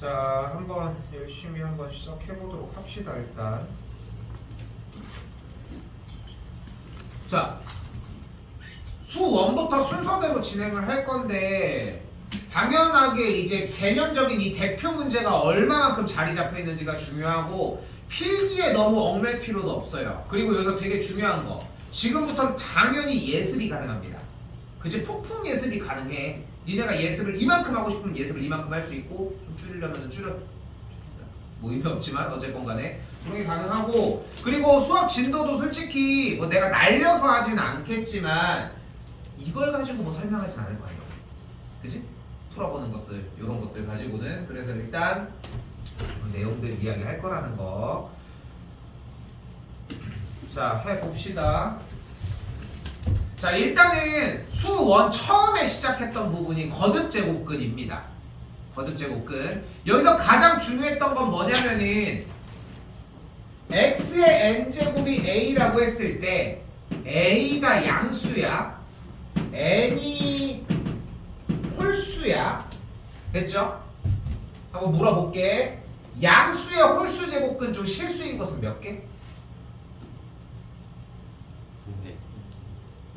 자, 한번 열심히 한번 시작해 보도록 합시다. 일단 자, 수 1부터 순서대로 진행을 할 건데 당연하게 이제 개념적인 이 대표 문제가 얼마만큼 자리 잡혀 있는지가 중요하고 필기에 너무 얽맬 필요도 없어요. 그리고 여기서 되게 중요한 거, 지금부터는 당연히 예습이 가능합니다. 그치? 폭풍 예습이 가능해. 니네가 예습을 이만큼 하고 싶으면 예습을 이만큼 할 수 있고, 좀 줄이려면 줄인다. 뭐 의미 없지만 어쨌건 간에 그런 게 가능하고, 그리고 수학 진도도 솔직히 뭐 내가 날려서 하진 않겠지만 이걸 가지고 뭐 설명하진 않을 거 아니야. 그치? 풀어보는 것들, 이런 것들 가지고는. 그래서 일단 내용들 이야기할 거라는 거. 자, 해봅시다. 자, 일단은 수1 처음에 시작했던 부분이 거듭제곱근입니다. 거듭제곱근. 여기서 가장 중요했던 건 뭐냐면은 x의 n제곱이 a라고 했을 때 a가 양수야, n이 홀수야. 됐죠? 한번 물어볼게. 양수의 홀수 제곱근 중 실수인 것은 몇 개?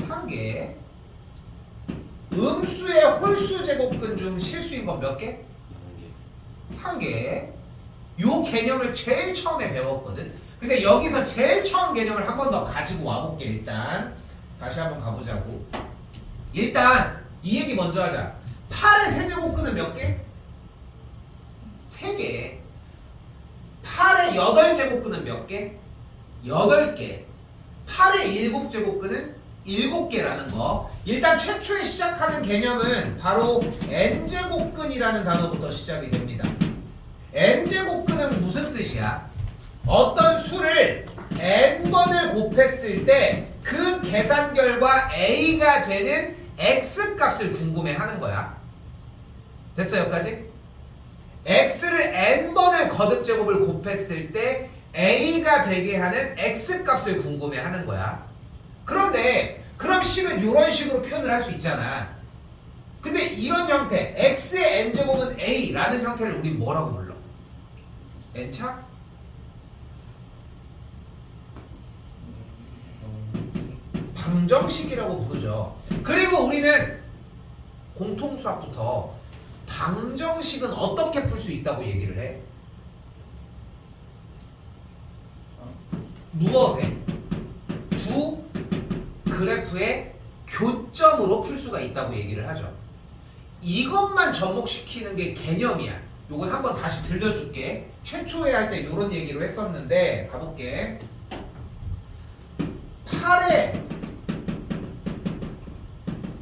한 개. 음수의 홀수 제곱근 중 실수인 건 몇 개? 한 개. 요 개념을 제일 처음에 배웠거든. 근데 여기서 제일 처음 개념을 한 번 더 가지고 와볼게. 일단 다시 한번 가보자고. 일단 이 얘기 먼저 하자. 8의 세제곱근은 몇 개? 3개. 8의 8제곱근은 몇 개? 8개. 8의 7제곱근은 7개라는 거. 일단 최초에 시작하는 개념은 바로 n제곱근이라는 단어부터 시작이 됩니다. n제곱근은 무슨 뜻이야? 어떤 수를 n번을 곱했을 때 그 계산 결과 a가 되는 x값을 궁금해하는 거야. 됐어? 여기까지? x를 n번을 거듭제곱을 곱했을 때 a가 되게 하는 x값을 궁금해하는 거야. 그런데 그럼 식은 이런 식으로 표현을 할 수 있잖아. 근데 이런 형태, x의 n제곱은 a라는 형태를 우리 뭐라고 불러? n차? 방정식이라고 부르죠. 그리고 우리는 공통수학부터 방정식은 어떻게 풀 수 있다고 얘기를 해? 무엇에? 두 그래프의 교점으로 풀 수가 있다고 얘기를 하죠. 이것만 접목시키는 게 개념이야. 요건 한번 다시 들려줄게. 최초에 할 때 요런 얘기로 했었는데 가볼게. 8의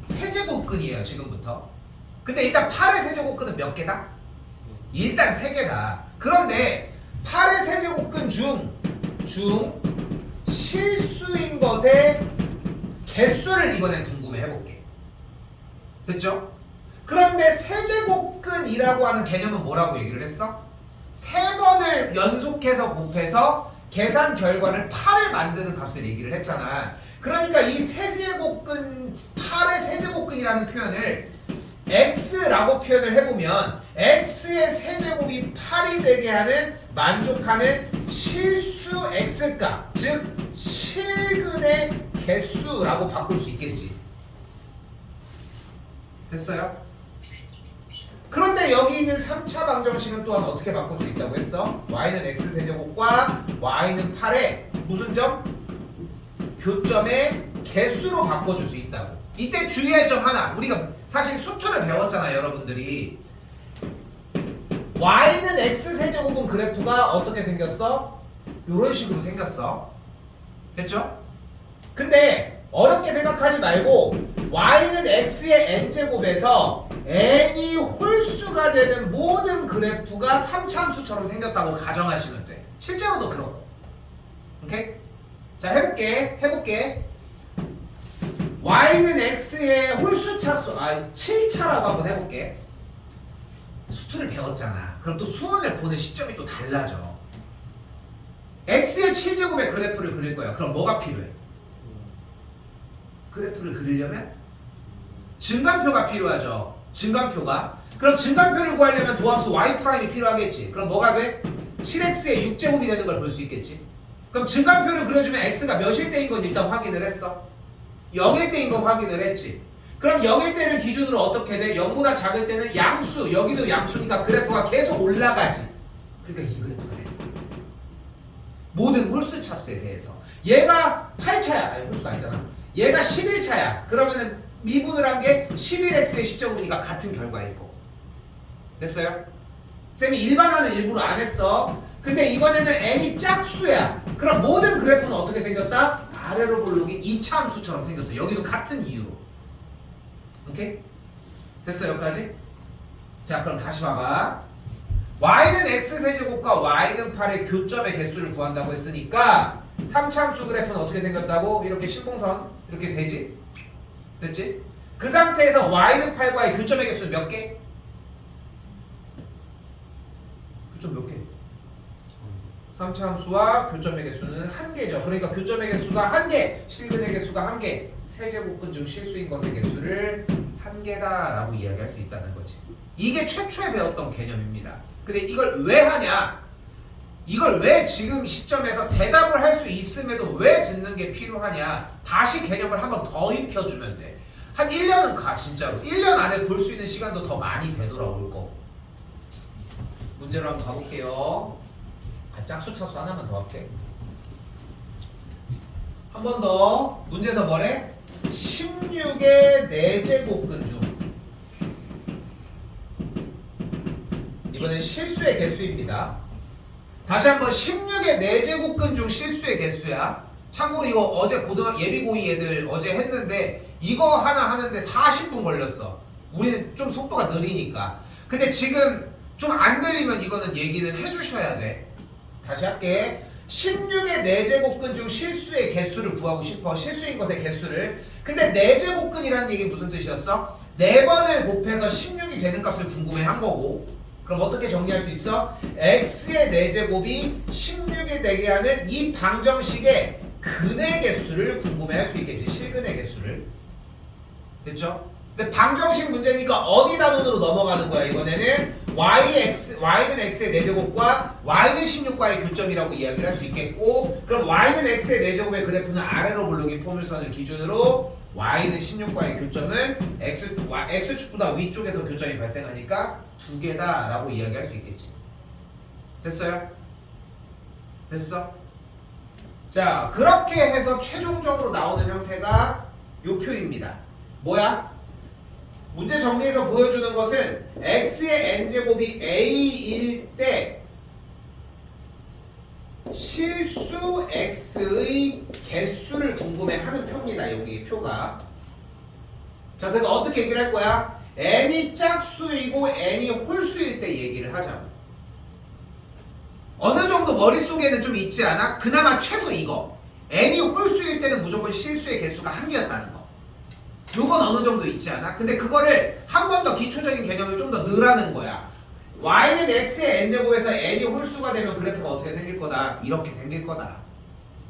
세제곱근이에요 지금부터. 근데 일단 8의 세제곱근은 몇 개다? 일단 3개다. 그런데 8의 세제곱근 중 실수인 것의 개수를 이번엔 궁금해 해볼게. 됐죠? 그런데 세제곱근이라고 하는 개념은 뭐라고 얘기를 했어? 3번을 연속해서 곱해서 계산 결과를 8을 만드는 값을 얘기를 했잖아. 그러니까 이 세제곱근, 8의 세제곱근이라는 표현을 x라고 표현을 해보면 x의 세제곱이 8이 되게 하는, 만족하는 실수 x값, 즉 실근의 개수라고 바꿀 수 있겠지. 됐어요? 그런데 여기 있는 3차 방정식은 또한 어떻게 바꿀 수 있다고 했어? y는 x세제곱과 y는 8의 무슨 점? 교점의 개수로 바꿔줄 수 있다고. 이때 주의할 점 하나. 우리가 사실 수투를 배웠잖아 여러분들이. y는 x세제곱은 그래프가 어떻게 생겼어? 이런 식으로 생겼어. 됐죠? 근데 어렵게 생각하지 말고 y는 x의 n제곱에서 n이 홀수가 되는 모든 그래프가 3참수처럼 생겼다고 가정하시면 돼. 실제로도 그렇고. 오케이? 자, 해볼게. y는 x의 홀수차수, 7차라고 한번 해볼게. 수투를 배웠잖아. 그럼 또 수원을 보는 시점이 또 달라져. x의 7제곱의 그래프를 그릴 거야. 그럼 뭐가 필요해? 그래프를 그리려면 증간표가 필요하죠. 증간표가. 그럼 증간표를 구하려면 도함수 y' 필요하겠지. 그럼 뭐가 돼? 7x의 6제곱이 되는 걸 볼 수 있겠지. 그럼 증간표를 그려주면 x가 몇일 때인 건 일단 확인을 했어. 0일 때인 건 확인을 했지. 그럼 0일 때를 기준으로 어떻게 돼? 0보다 작을 때는 양수, 여기도 양수니까 그래프가 계속 올라가지. 그러니까 이 그래프가 돼. 모든 홀수 차수에 대해서. 얘가 8차야. 아니 홀수가 아니잖아. 얘가 11차야. 그러면은 미분을 한 게 11x의 10제곱이니까 같은 결과일 거고. 됐어요? 쌤이 일반화는 일부러 안 했어. 근데 이번에는 n이 짝수야. 그럼 모든 그래프는 어떻게 생겼다? 아래로 볼록인 이차함수처럼 생겼어. 여기도 같은 이유로. 오케이? 됐어 여기까지? 자 그럼 다시 봐봐. y는 x세제곱과 y는 8의 교점의 개수를 구한다고 했으니까 3차함수 그래프는 어떻게 생겼다고? 이렇게 신봉선 이렇게 되지? 됐지? 그 상태에서 y는 8과의 교점의 개수는 몇 개? 교점 몇 개? 3차함수와 교점의 개수는 1개죠. 그러니까 교점의 개수가 1개, 실근의 개수가 1개, 세제곱근 중 실수인 것의 개수를 1개다라고 이야기할 수 있다는 거지. 이게 최초에 배웠던 개념입니다. 근데 이걸 왜 하냐? 이걸 왜 지금 시점에서 대답을 할 수 있음에도 왜 듣는 게 필요하냐? 다시 개념을 한번 더 입혀주면 돼. 한 1년은 가 진짜로. 1년 안에 볼 수 있는 시간도 더 많이 되돌아올 거고. 문제로 한번 가볼게요. 짝수 차수 하나만 더 할게. 한 번 더. 문제에서 뭐래? 16의 4제곱근 중 이번엔 실수의 개수입니다. 다시 한번 16의 4제곱근 중 실수의 개수야. 참고로 이거 어제 예비고이 애들 어제 했는데 이거 하나 하는데 40분 걸렸어. 우리는 좀 속도가 느리니까. 근데 지금 좀 안 들리면 이거는 얘기는 해주셔야 돼. 다시 할게. 16의 4제곱근 중 실수의 개수를 구하고 싶어. 실수인 것의 개수를. 근데 4제곱근이라는 얘기 무슨 뜻이었어? 4번을 곱해서 16이 되는 값을 궁금해한 거고. 그럼 어떻게 정리할 수 있어? x의 4제곱이 16이 되게 하는 이 방정식의 근의 개수를 궁금해할 수 있겠지. 실근의 개수를. 됐죠? 근데 방정식 문제니까 어디다 눈으로 넘어가는 거야 이번에는? y는 x의 4제곱과 y는 16과의 교점이라고 이야기를 할 수 있겠고, 그럼 y는 x의 4제곱의 그래프는 아래로 볼록인 포물선을 기준으로 y는 16과의 교점은 x축보다 위쪽에서 교점이 발생하니까 2개다 라고 이야기할 수 있겠지. 됐어요? 됐어? 자 그렇게 해서 최종적으로 나오는 형태가 요 표입니다. 뭐야? 문제 정리해서 보여주는 것은 x의 n제곱이 a일 때 실수 x의 개수를 궁금해하는 표입니다. 여기 표가. 자 그래서 어떻게 얘기를 할 거야? n이 짝수이고 n이 홀수일 때 얘기를 하자고. 어느 정도 머릿속에는 좀 있지 않아? 그나마 최소 이거. n이 홀수일 때는 무조건 실수의 개수가 1개였다는 거. 요건 어느 정도 있지 않아? 근데 그거를 한 번 더 기초적인 개념을 좀 더 넣으라는 거야. y는 x의 n제곱에서 n이 홀수가 되면 그래프가 어떻게 생길 거다? 이렇게 생길 거다.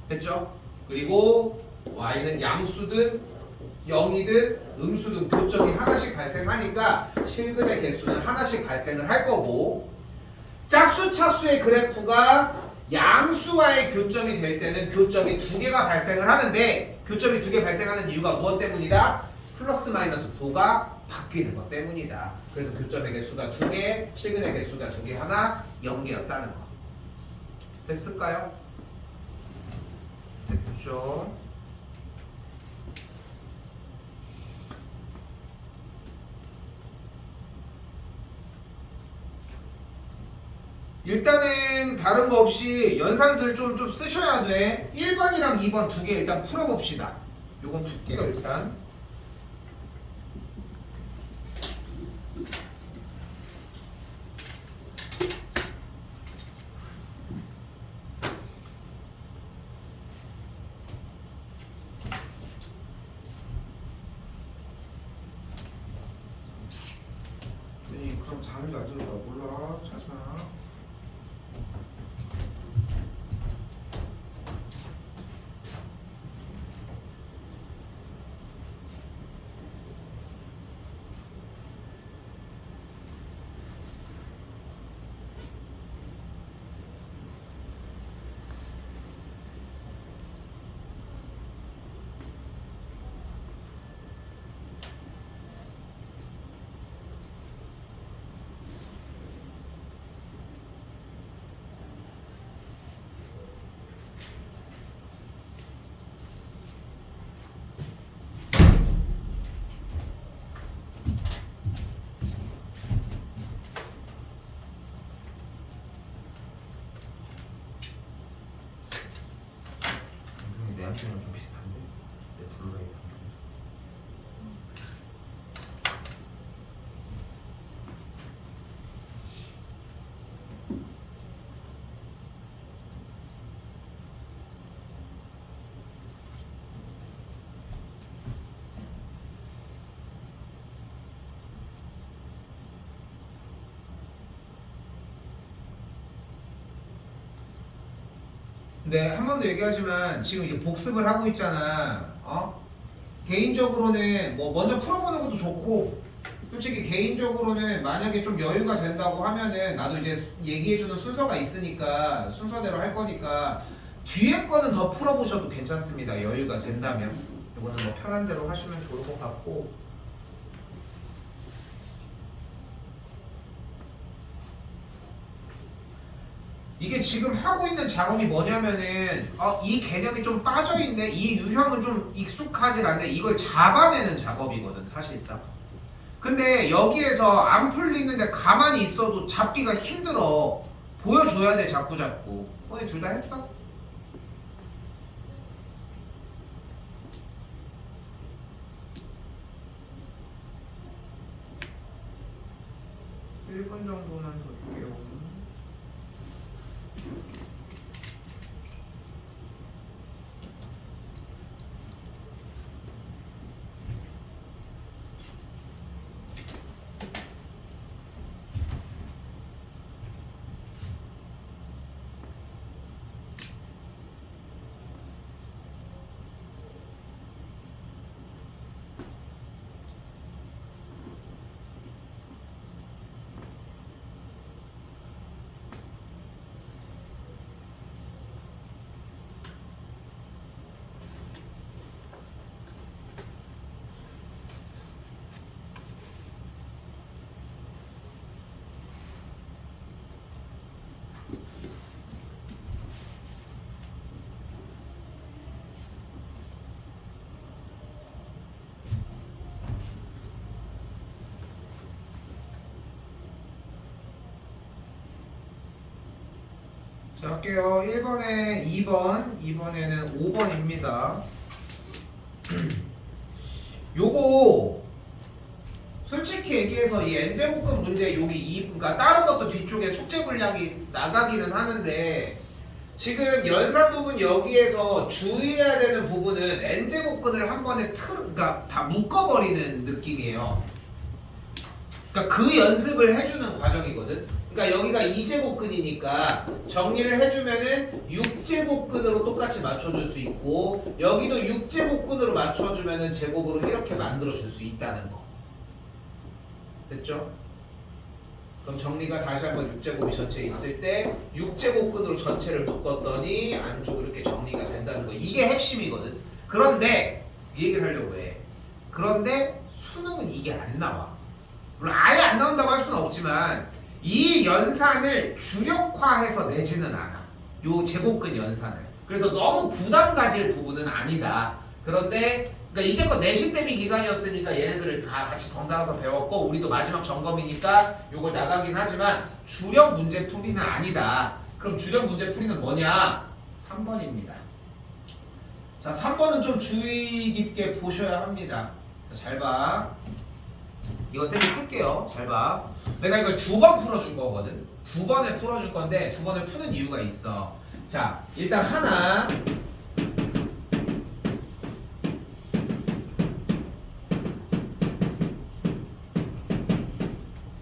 됐죠? 그리고 y는 양수든 0이든 음수든 교점이 하나씩 발생하니까 실근의 개수는 하나씩 발생을 할 거고, 짝수 차수의 그래프가 양수와의 교점이 될 때는 교점이 2개가 발생을 하는데, 교점이 2개 발생하는 이유가 무엇 때문이다? 플러스 마이너스 부호가 바뀌는 것 때문이다. 그래서 교점의 개수가 2개, 실근의 개수가 2개 하나 0개였다는 거. 됐을까요? 됐죠? 일단은 다른 거 없이 연산들 좀 쓰셔야 돼. 1번이랑 2번 2개 일단 풀어봅시다. 요건 풀게요 일단. 그럼 잠이 안 들어. 나 몰라. 자지 마. 그림이랑 좀 비슷한데? 내 블루라이트 근데 한 번 더 얘기하지만 지금 이게 복습을 하고 있잖아. 개인적으로는 뭐 먼저 풀어보는 것도 좋고 솔직히 개인적으로는 만약에 좀 여유가 된다고 하면은 나도 이제 얘기해주는 순서가 있으니까 순서대로 할 거니까 뒤에 거는 더 풀어보셔도 괜찮습니다. 여유가 된다면 이거는 뭐 편한 대로 하시면 좋을 것 같고 이게 지금 하고 있는 작업이 뭐냐면은 이 개념이 좀 빠져있네 이 유형은 좀 익숙하질 않네 이걸 잡아내는 작업이거든 사실상. 근데 여기에서 안 풀리는데 가만히 있어도 잡기가 힘들어. 보여줘야 돼 자꾸. 오늘 둘 다 했어? (1분) 정도는 더 줄게요. 자, 할게요. 1번에 2번, 2번에는 5번입니다. 요거 솔직히 얘기해서 이 n제곱근 문제 여기 그러니까 다른 것도 뒤쪽에 숙제 분량이 나가기는 하는데 지금 연산 부분 여기에서 주의해야 되는 부분은 n제곱근을 한 번에 그러니까 다 묶어버리는 느낌이에요. 그러니까 그 연습을 해주는 과정이거든. 그러니까 여기가 2제곱근이니까 정리를 해주면은 6제곱근으로 똑같이 맞춰줄 수 있고 여기도 6제곱근으로 맞춰주면은 제곱으로 이렇게 만들어줄 수 있다는 거. 됐죠? 그럼 정리가 다시 한번 6제곱이 전체에 있을 때 6제곱근으로 전체를 묶었더니 안쪽으로 이렇게 정리가 된다는 거. 이게 핵심이거든. 그런데 이 얘기를 하려고 해. 그런데 수능은 이게 안 나와. 물론 아예 안 나온다고 할 수는 없지만 이 연산을 주력화해서 내지는 않아. 요 제곱근 연산을. 그래서 너무 부담 가질 부분은 아니다. 그런데 그러니까 이제껏 내신 대비 기간이었으니까 얘네들을 다 같이 덩달아서 배웠고 우리도 마지막 점검이니까 요걸 나가긴 하지만 주력 문제풀이는 아니다. 그럼 주력 문제풀이는 뭐냐? 3번입니다. 자, 3번은 좀 주의 깊게 보셔야 합니다. 자, 잘 봐. 이거 쌤이 풀게요. 잘 봐. 내가 이걸 2번 풀어줄 거거든. 2번에 풀어줄 건데 2번을 푸는 이유가 있어. 자, 일단 하나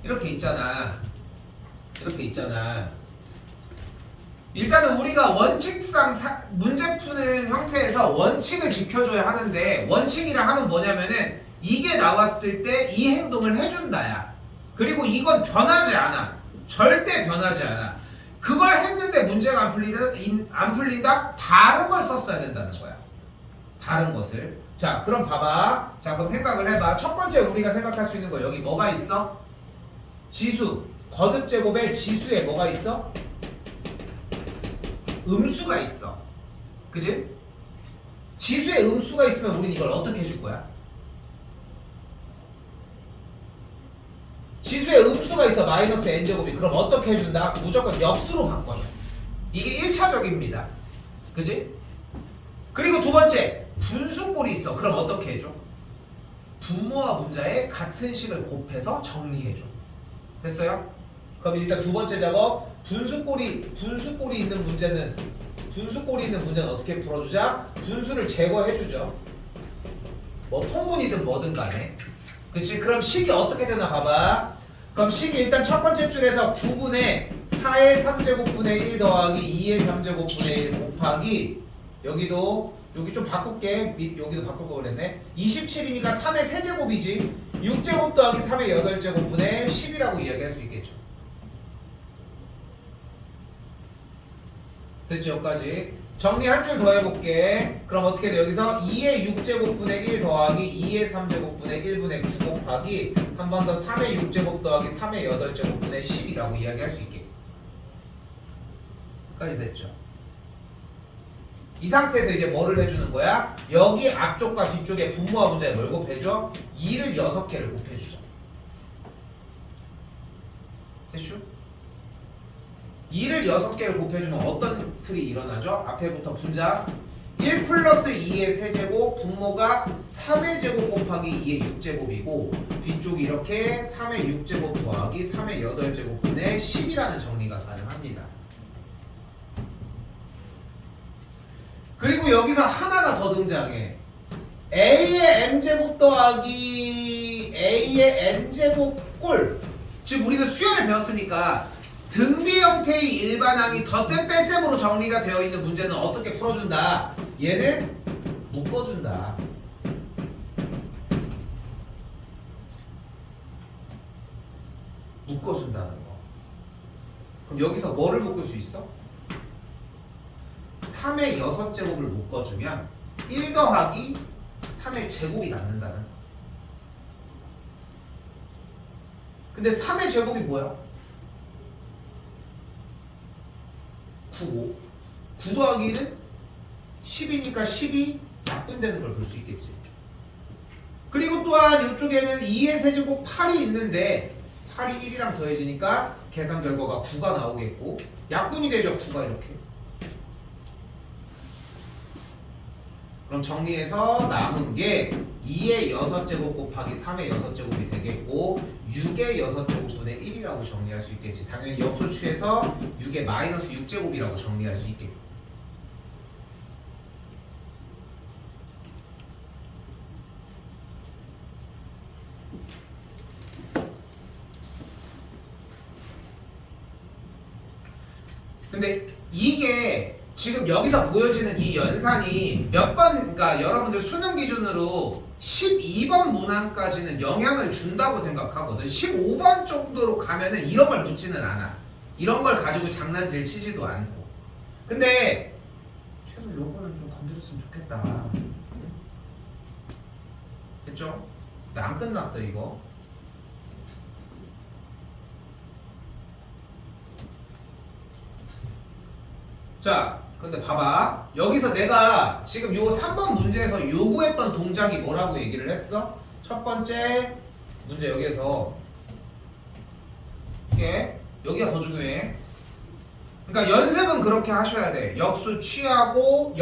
이렇게 있잖아. 이렇게 있잖아. 일단은 우리가 원칙상 문제 푸는 형태에서 원칙을 지켜줘야 하는데 원칙이라 하면 뭐냐면은 이게 나왔을 때 이 행동을 해준다야. 그리고 이건 변하지 않아. 절대 변하지 않아. 그걸 했는데 문제가 안 풀린다? 다른 걸 썼어야 된다는 거야. 다른 것을. 자, 그럼 봐봐. 자, 그럼 생각을 해봐. 첫 번째 우리가 생각할 수 있는 거 여기 뭐가 있어? 지수. 거듭제곱에 지수에 뭐가 있어? 음수가 있어. 그지? 지수에 음수가 있으면 우린 이걸 어떻게 해줄 거야? 지수에 음수가 있어. 마이너스 n제곱이. 그럼 어떻게 해준다? 무조건 역수로 바꿔줘. 이게 1차적입니다. 그지? 그리고 두 번째, 분수꼴이 있어. 그럼 어떻게 해줘? 분모와 분자의 같은 식을 곱해서 정리해줘. 됐어요? 그럼 일단 두 번째 작업, 분수꼴이 있는 문제는 어떻게 풀어주자? 분수를 제거해주죠. 뭐 통분이든 뭐든 간에. 그치? 그럼 식이 어떻게 되나 봐봐. 그럼 식이 일단 첫 번째 줄에서 9분의 4의 3제곱분의 1 더하기 2의 3제곱분의 1 곱하기 여기 좀 바꿀게. 여기도 바꿀 거 그랬네. 27이니까 3의 세제곱이지. 6제곱 더하기 3의 8제곱분의 10이라고 이야기할 수 있겠죠. 됐죠? 여기까지. 정리 한 줄 더 해볼게. 그럼 어떻게 돼? 여기서 2의 6제곱분의 1 더하기 2의 3제곱분의 1분의 9 곱하기 한 번 더 3의 6제곱 더하기 3의 8제곱분의 10이라고 이야기할 수 있게. 여기까지 됐죠? 이 상태에서 이제 뭐를 해주는 거야? 여기 앞쪽과 뒤쪽에 분모와 분자에 뭘 곱해줘? 2를 6개를 곱해주자. 됐슈? 2를 6개를 곱해주면 어떤 틀이 일어나죠? 앞에부터 분자 1 플러스 2의 세제곱, 분모가 3의 제곱 곱하기 2의 6제곱이고 뒤쪽이 이렇게 3의 6제곱 더하기 3의 8제곱분의 10이라는 정리가 가능합니다. 그리고 여기서 하나가 더 등장해. A의 M제곱 더하기 A의 N제곱 꼴. 즉 우리는 수열을 배웠으니까 등비 형태의 일반항이 덧셈 뺄셈으로 정리가 되어 있는 문제는 어떻게 풀어준다? 얘는 묶어준다. 묶어준다는 거. 그럼 여기서 뭐를 묶을 수 있어? 3의 6제곱을 묶어주면 1 더하기 3의 제곱이 남는다는 거. 근데 3의 제곱이 뭐야? 9고 9 더하기는 10이니까 10이 약분되는 걸 볼 수 있겠지. 그리고 또한 이쪽에는 2의 세제곱 8이 있는데 8이 1이랑 더해지니까 계산 결과가 9가 나오겠고 약분이 되죠. 9가 이렇게. 그럼 정리해서 남은 게 2의 6제곱 곱하기 3의 6제곱이 되겠고 6의 6제곱분의 1이라고 정리할 수 있겠지. 당연히 역수 취해서 6의 마이너스 6제곱이라고 정리할 수 있겠고. 근데 이게 지금 여기서 보여지는 이 연산이 몇 번, 그러니까 여러분들 수능 기준으로 12번 문항까지는 영향을 준다고 생각하거든. 15번 정도로 가면은 이런 걸 묻지는 않아. 이런 걸 가지고 장난질 치지도 않고. 근데 최소 요거는 좀 건드렸으면 좋겠다. 됐죠? 근데 안 끝났어 이거. 자, 근데 봐봐. 여기서 내가 지금 요 3번 문제에서 요구했던 동작이 뭐라고 얘기를 했어? 첫 번째 문제 여기에서 이게 여기가 더 중요해. 그러니까 연습은 그렇게 하셔야 돼. 역수 취하고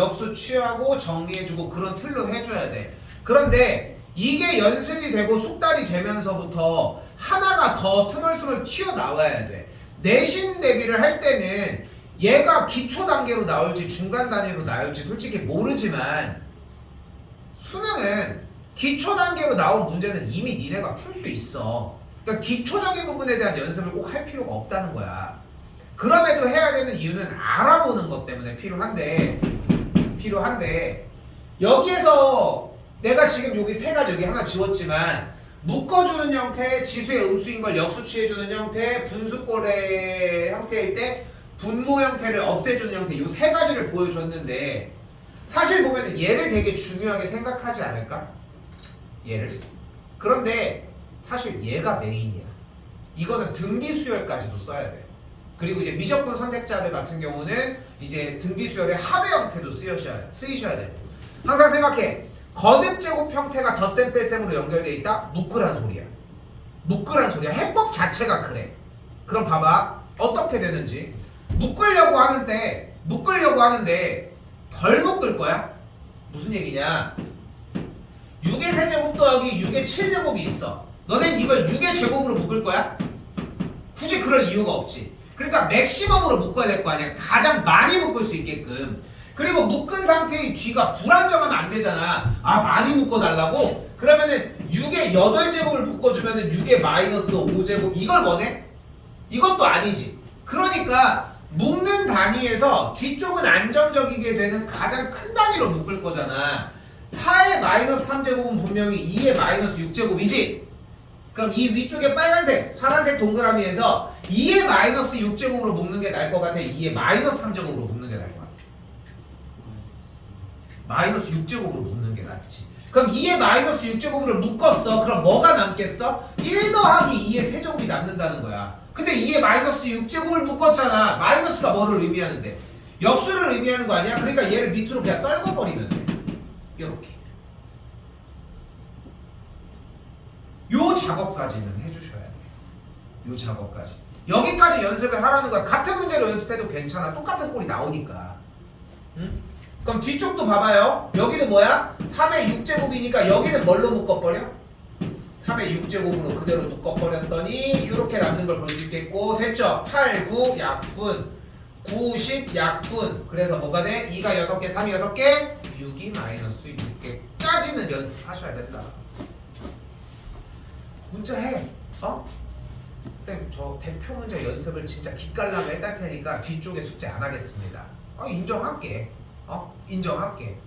정리해주고 그런 틀로 해줘야 돼. 그런데 이게 연습이 되고 숙달이 되면서부터 하나가 더 스멀스멀 튀어나와야 돼. 내신 대비를 할 때는 얘가 기초 단계로 나올지 중간 단위로 나올지 솔직히 모르지만 수능은 기초 단계로 나온 문제는 이미 니네가 풀 수 있어. 그러니까 기초적인 부분에 대한 연습을 꼭 할 필요가 없다는 거야. 그럼에도 해야 되는 이유는 알아보는 것 때문에 필요한데 여기에서 내가 지금 여기 세 가지 여기 하나 지웠지만 묶어주는 형태, 지수의 음수인 걸 역수 취해주는 형태, 분수꼴의 형태일 때 분모 형태를 없애주는 형태 이 세 가지를 보여줬는데 사실 보면 얘를 되게 중요하게 생각하지 않을까? 얘를. 그런데 사실 얘가 메인이야. 이거는 등비수열까지도 써야 돼. 그리고 이제 미적분 선택자들 같은 경우는 이제 등비수열의 합의 형태도 쓰이셔야 돼. 항상 생각해. 거듭제곱 형태가 덧셈 뺄셈으로 연결되어 있다? 묶으란 소리야. 해법 자체가 그래. 그럼 봐봐. 어떻게 되는지. 묶으려고 하는데 덜 묶을 거야? 무슨 얘기냐? 6의 세제곱 더하기 6의 7제곱이 있어. 너넨 이걸 6의 제곱으로 묶을 거야? 굳이 그럴 이유가 없지. 그러니까 맥시멈으로 묶어야 될 거 아니야. 가장 많이 묶을 수 있게끔. 그리고 묶은 상태의 뒤가 불안정하면 안 되잖아. 아, 많이 묶어달라고? 그러면은 6의 8제곱을 묶어주면은 6의 마이너스 5제곱 이걸 원해? 이것도 아니지. 그러니까 묶는 단위에서 뒤쪽은 안정적이게 되는 가장 큰 단위로 묶을 거잖아. 4의 마이너스 3제곱은 분명히 2의 마이너스 6제곱이지? 그럼 이 위쪽에 빨간색, 파란색 동그라미에서 2의 마이너스 6제곱으로 묶는 게 나을 것 같아? 2의 마이너스 3제곱으로 묶는 게 나을 것 같아? 마이너스 6제곱으로 묶는 게 낫지. 그럼 2의 마이너스 6제곱으로 묶었어. 그럼 뭐가 남겠어? 1 더하기 2의 세제곱이 남는다는 거야. 근데 2의 마이너스 6제곱을 묶었잖아. 마이너스가 뭐를 의미하는데? 역수를 의미하는 거 아니야? 그러니까 얘를 밑으로 그냥 떨궈버리면 돼. 이렇게. 요 작업까지는 해주셔야 돼. 요 작업까지. 여기까지 연습을 하라는 거야. 같은 문제로 연습해도 괜찮아. 똑같은 꼴이 나오니까. 응? 그럼 뒤쪽도 봐봐요. 여기는 뭐야? 3의 6제곱이니까 여기는 뭘로 묶어버려? 3의 6제곱으로 그대로 묶어버렸더니 이렇게 남는 걸 볼 수 있겠고 됐죠? 8, 9, 약분 90, 약분 그래서 뭐가 돼? 2가 6개, 3이 6개 6이 마이너스 6개까지는 연습하셔야 된다. 문제 해. 어? 선생님 저 대표 문제 연습을 진짜 기깔나게 해달 테니까 뒤쪽에 숙제 안 하겠습니다. 인정할게. 인정할게.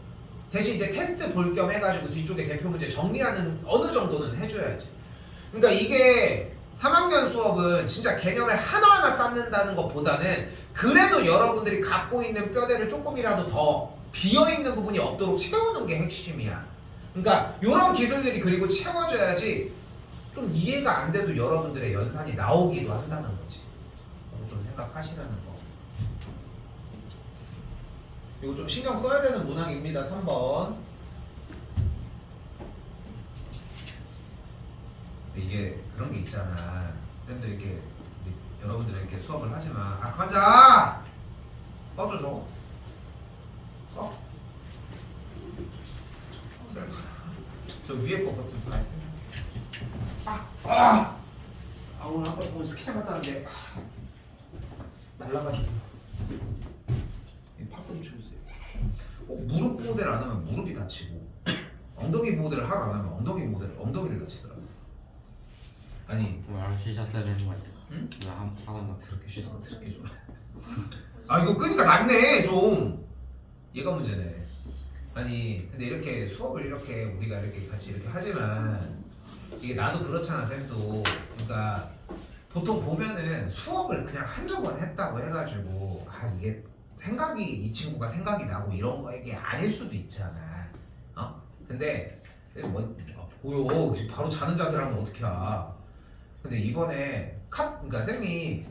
대신 이제 테스트 볼 겸 해가지고 뒤쪽에 대표 문제 정리하는 어느 정도는 해줘야지. 그러니까 이게 3학년 수업은 진짜 개념을 하나하나 쌓는다는 것보다는 그래도 여러분들이 갖고 있는 뼈대를 조금이라도 더 비어있는 부분이 없도록 채우는 게 핵심이야. 그러니까 이런 기술들이 그리고 채워져야지 좀 이해가 안 돼도 여러분들의 연산이 나오기도 한다는 거지. 이거 좀 생각하시라는 거. 이거 좀 신경 써야 되는 문항입니다. 3번. 이게 그런 게 있잖아. 쌤도 이렇게 여러분들에게 수업을 하지만 그만 자! 꺼줘 줘. 저 위에 거 버튼 봤어요. 오늘 아까 보면 스키장 갔다 왔는데 날라가지고 이 파스를 주세요. 무릎 보호대를 안 하면 무릎이 다치고 엉덩이 보호대를 하루 안 하면 엉덩이를 다치더라고. 아니 왜 안 쉬셨어야 되는 거 같아? 응? 왜 학원 나 그렇게 쉬어? 그렇게 좀. 이거 끄니까 낫네 좀. 얘가 문제네. 아니 근데 이렇게 수업을 이렇게 우리가 이렇게 같이 이렇게 하지만 이게 나도 그렇잖아 쌤도. 그러니까 보통 보면은 수업을 그냥 한두 번 했다고 해가지고 이게 생각이 이 친구가 생각이 나고 이런 거 이게 아닐 수도 있잖아. 근데 뭐 보여 지금 바로 자는 자세를 하면 어떻게 하? 근데 이번에 그러니까 쌤이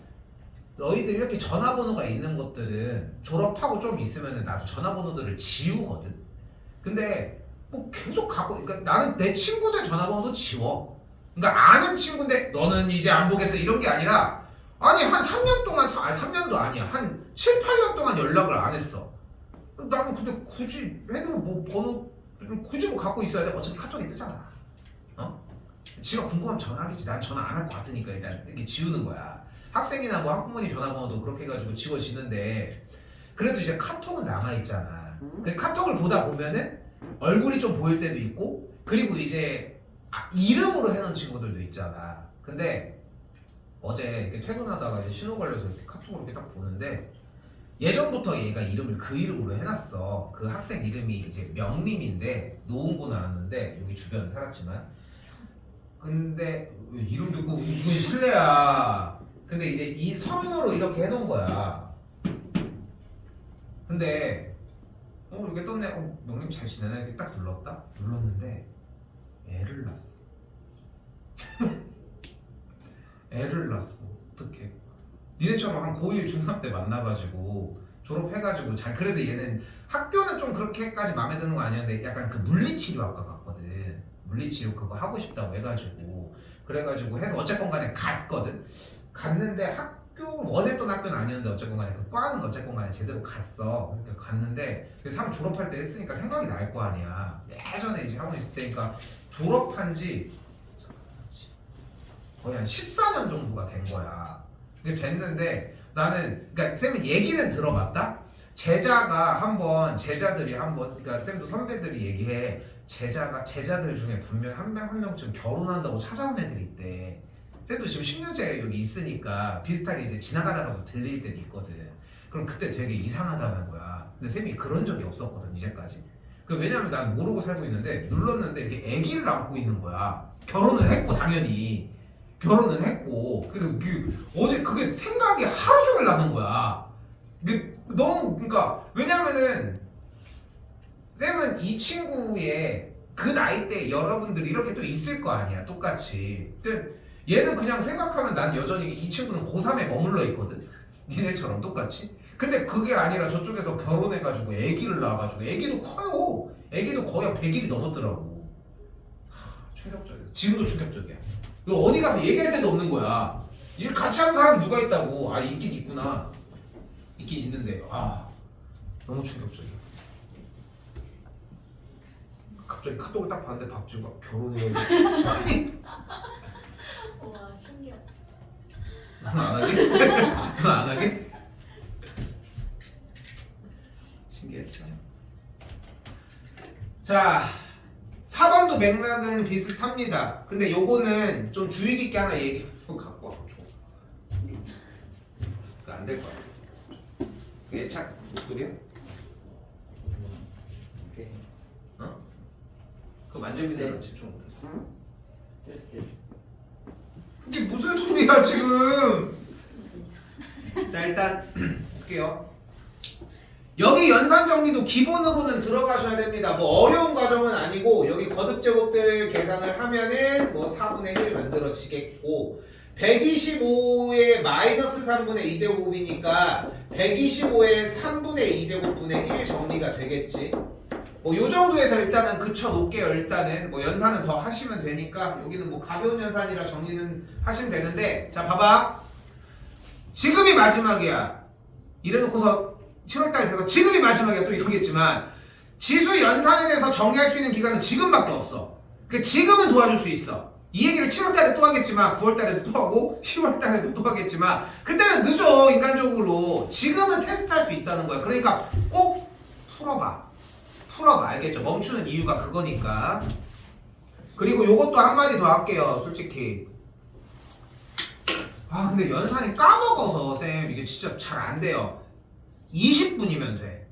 너희들 이렇게 전화번호가 있는 것들은 졸업하고 좀 있으면은 나도 전화번호들을 지우거든. 근데 뭐 계속 그러니까 나는 내 친구들 전화번호도 지워. 그러니까 아는 친구인데 너는 이제 안 보겠어 이런 게 아니라 아니 한 3년 동안 3년도 아니야 한 7, 8년 동안 연락을 안 했어. 나는 근데 굳이 해놓으면 뭐 번호를 굳이 뭐 갖고 있어야 돼? 어차피 카톡에 뜨잖아. 지가 궁금하면 전화하겠지. 난 전화 안 할 것 같으니까 일단 이렇게 지우는 거야. 학생이나 뭐 학부모님 전화번호도 그렇게 해가지고 지워지는데 그래도 이제 카톡은 남아있잖아. 그 카톡을 보다 보면은 얼굴이 좀 보일 때도 있고 그리고 이제 이름으로 해놓은 친구들도 있잖아. 근데 어제 이렇게 퇴근하다가 이제 신호 걸려서 이렇게 카톡으로 이렇게 딱 보는데 예전부터 얘가 이름을 그 이름으로 해놨어. 그 학생 이름이 이제 명림인데 노은고 나왔는데 여기 주변에 살았지만 근데 이름 듣고 이건 실례야. 근데 이제 이 성으로 이렇게 해놓은 거야. 근데 이렇게 떴네. 명림 잘 지내나? 이렇게 딱 눌렀는데 애를 낳았어. 애를 낳았어. 어떡해. 니네처럼 한 고1 중3 때 만나가지고 졸업해가지고 그래도 얘는 학교는 좀 그렇게까지 마음에 드는 거 아니었는데 약간 그 물리치료학과 갔거든. 물리치료 그거 하고 싶다고 해가지고 그래가지고 해서 어쨌건 간에 갔거든. 갔는데 학교 학교 원했던 학교는 아니었는데 어쨌건 간에 그 과는 어쨌건 간에 제대로 갔어. 그러니까 갔는데 상 졸업할 때 했으니까 생각이 날 거 아니야. 예전에 이제 하고 있을 때니까 졸업한 지 거의 한 14년 정도가 된 거야. 근데 됐는데 나는 그러니까 쌤은 얘기는 들어봤다. 제자들이 한번 그러니까 쌤도 선배들이 얘기해. 제자들 중에 분명히 한 명쯤 결혼한다고 찾아온 애들이 있대. 쌤도 지금 10년째 여기 있으니까 비슷하게 이제 지나가다가도 들릴 때도 있거든. 그럼 그때 되게 이상하다는 거야. 근데 쌤이 그런 적이 없었거든 이제까지. 왜냐면 난 모르고 살고 있는데 눌렀는데 이렇게 아기를 안고 있는 거야. 결혼을 했고 당연히 결혼은 했고. 그리고 어제 그게 생각이 하루 종일 나는 거야. 너무 그러니까 왜냐면은 쌤은 이 친구의 그 나이 때 여러분들이 이렇게 또 있을 거 아니야 똑같이. 근데 얘는 그냥 생각하면 난 여전히 이 친구는 고3에 머물러 있거든. 니네처럼 똑같이. 근데 그게 아니라 저쪽에서 결혼해가지고 아기를 낳아가지고 아기도 커요. 아기도 거의 100일이 넘었더라고. 충격적이야. 지금도 충격적이야. 이거 어디 가서 얘기할 데도 없는 거야. 일 같이 하는 사람이 누가 있다고. 아 있긴 있구나. 있긴 있는데 너무 충격적이야. 갑자기 카톡을 딱 봤는데 박지우가 결혼해야지. 아니 와 신기하다. 안 하게? 그거 안 하게? 신기했어요. 자 4번도 맥락은 비슷합니다. 근데 요거는 좀 주의 깊게 하나 얘기 갖고 와서 줘. 그거 안 될 것 같아. 그 애착 목소리야? 어? 그거 만져보니까 집중 못했어. 쓸쓸. 이게 무슨 소리야 지금? 자 일단 볼게요. 여기 연산 정리도 기본으로는 들어가셔야 됩니다. 뭐 어려운 과정은 아니고 여기 거듭 제곱들 계산을 하면은 뭐 4분의 1 만들어지겠고 125의 마이너스 3분의 2제곱이니까 125의 3분의 2제곱분의 1 정리가 되겠지. 뭐 요 정도에서 일단은 그쳐놓을게요. 일단은 뭐 연산은 더 하시면 되니까 여기는 뭐 가벼운 연산이라 정리는 하시면 되는데 자 봐봐. 지금이 마지막이야. 이래놓고서 7월달 돼서 지금이 마지막이야 또 이러겠지만 지수 연산에 대해서 정리할 수 있는 기간은 지금밖에 없어. 그 지금은 도와줄 수 있어. 이 얘기를 7월달에 또 하겠지만 9월달에도 또 하고 10월달에도 또 하겠지만 그때는 늦어 인간적으로. 지금은 테스트할 수 있다는 거야. 그러니까 꼭 풀어봐 알겠죠? 멈추는 이유가 그거니까. 그리고 요것도 한마디 더 할게요 솔직히. 근데 연산이 까먹어서 쌤 이게 진짜 잘 안 돼요. 20분이면 돼.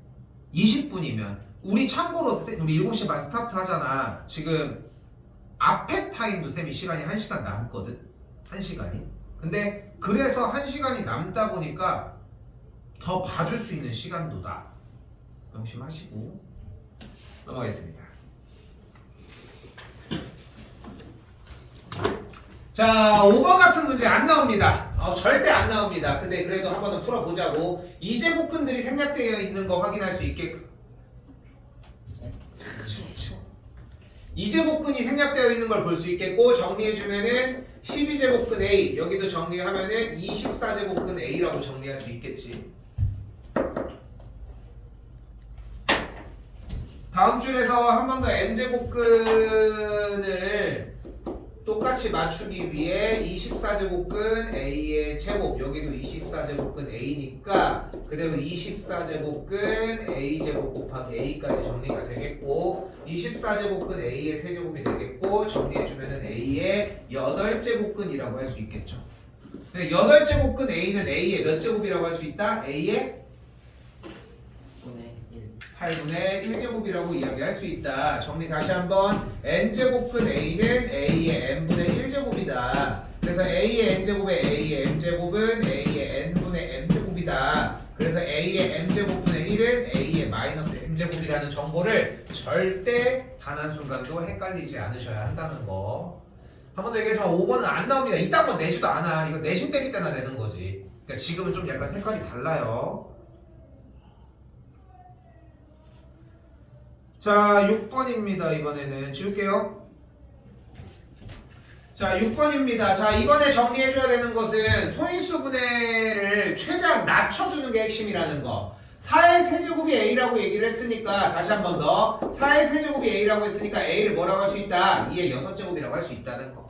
20분이면 우리 참고로 우리 7시 반 스타트 하잖아. 지금 앞에 타임도 쌤이 시간이 1시간 남거든. 1시간이. 근데 그래서 1시간이 남다 보니까 더 봐줄 수 있는 시간도다. 명심하시고 넘어가겠습니다. 자 5번 같은 문제 안 나옵니다. 절대 안 나옵니다. 근데 그래도 한 번은 풀어보자고. 이제곱근들이 생략되어 있는 거 확인할 수 있게. 이제곱근이 생략되어 있는 걸 볼 수 있겠고 정리해주면은 12제곱근 A 여기도 정리하면은 24제곱근 A라고 정리할 수 있겠지. 다음 줄에서 한 번 더 n제곱근을 똑같이 맞추기 위해 24제곱근 A의 제곱 여기도 24제곱근 A니까 그대로 24제곱근 A제곱 곱하기 A까지 정리가 되겠고 24제곱근 A의 세제곱이 되겠고 정리해주면은 A의 8제곱근이라고 할 수 있겠죠. 8제곱근 A는 A의 몇 제곱이라고 할 수 있다? A의 8분의 1제곱이라고 이야기할 수 있다. 정리 다시 한번. n제곱근 A는 A의 n분의 1제곱이다. 그래서 A의 n제곱의 A의 m제곱은 A의 n분의 m제곱이다. 그래서 A의 m제곱분의 1은 A의 마이너스 m제곱이라는 정보를 절대 단 한순간도 헷갈리지 않으셔야 한다는 거. 한 번 더 얘기하지만 5번은 안 나옵니다. 이딴 건 내지도 않아. 이거 내신 때릴 때나 내는 거지. 그러니까 지금은 좀 약간 색깔이 달라요. 자 6번입니다. 이번에는 지울게요. 자, 6번입니다. 자, 이번에 정리해줘야 되는 것은 소인수 분해를 최대한 낮춰주는 게 핵심이라는 거. 4의 세제곱이 A라고 얘기를 했으니까 다시 한 번 더 4의 세제곱이 A라고 했으니까 A를 뭐라고 할 수 있다? 2의 6제곱이라고 할 수 있다는 거.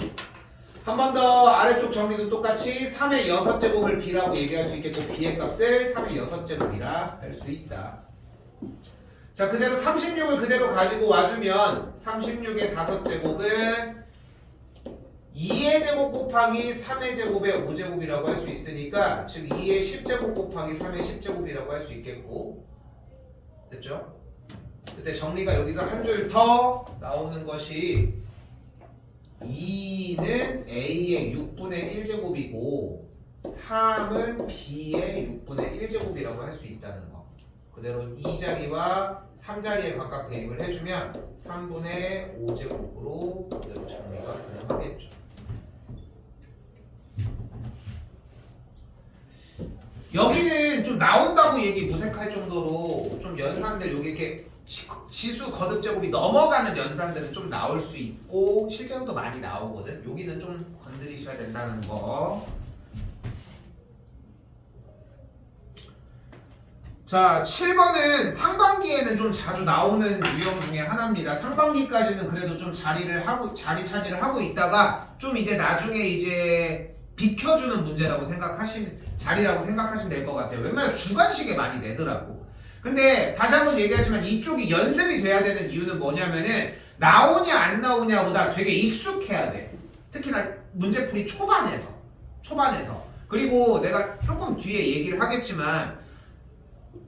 한 번 더 아래쪽 정리도 똑같이 3의 6제곱을 B라고 얘기할 수 있겠고 B의 값을 3의 6제곱이라 할 수 있다. 자, 그대로 36을 그대로 가지고 와주면 36의 5제곱은 2의 제곱 곱하기 3의 제곱의 5제곱이라고 할 수 있으니까 즉 2의 10제곱 곱하기 3의 10제곱이라고 할 수 있겠고 됐죠? 그때 정리가 여기서 한 줄 더 나오는 것이 2는 A의 6분의 1제곱이고 3은 B의 6분의 1제곱이라고 할 수 있다는 거. 그대로 2자리와 3자리에 각각 대입을 해주면 3분의 5제곱으로 그대로 정리가 가능하겠죠. 여기는 좀 나온다고 얘기 무색할 정도로 좀 연산들 여기 이렇게 지수 거듭 제곱이 넘어가는 연산들은 좀 나올 수 있고 실제로도 많이 나오거든. 여기는 좀 건드리셔야 된다는 거. 자, 7번은 상반기에는 좀 자주 나오는 유형 중에 하나입니다. 상반기까지는 그래도 좀 자리 차지를 하고 있다가 좀 이제 나중에 이제 비켜주는 문제라고 자리라고 생각하시면 될 것 같아요. 웬만해서 주관식에 많이 내더라고. 근데 다시 한번 얘기하지만 이쪽이 연습이 돼야 되는 이유는 뭐냐면은 나오냐 안 나오냐보다 되게 익숙해야 돼. 특히나 문제풀이 초반에서. 그리고 내가 조금 뒤에 얘기를 하겠지만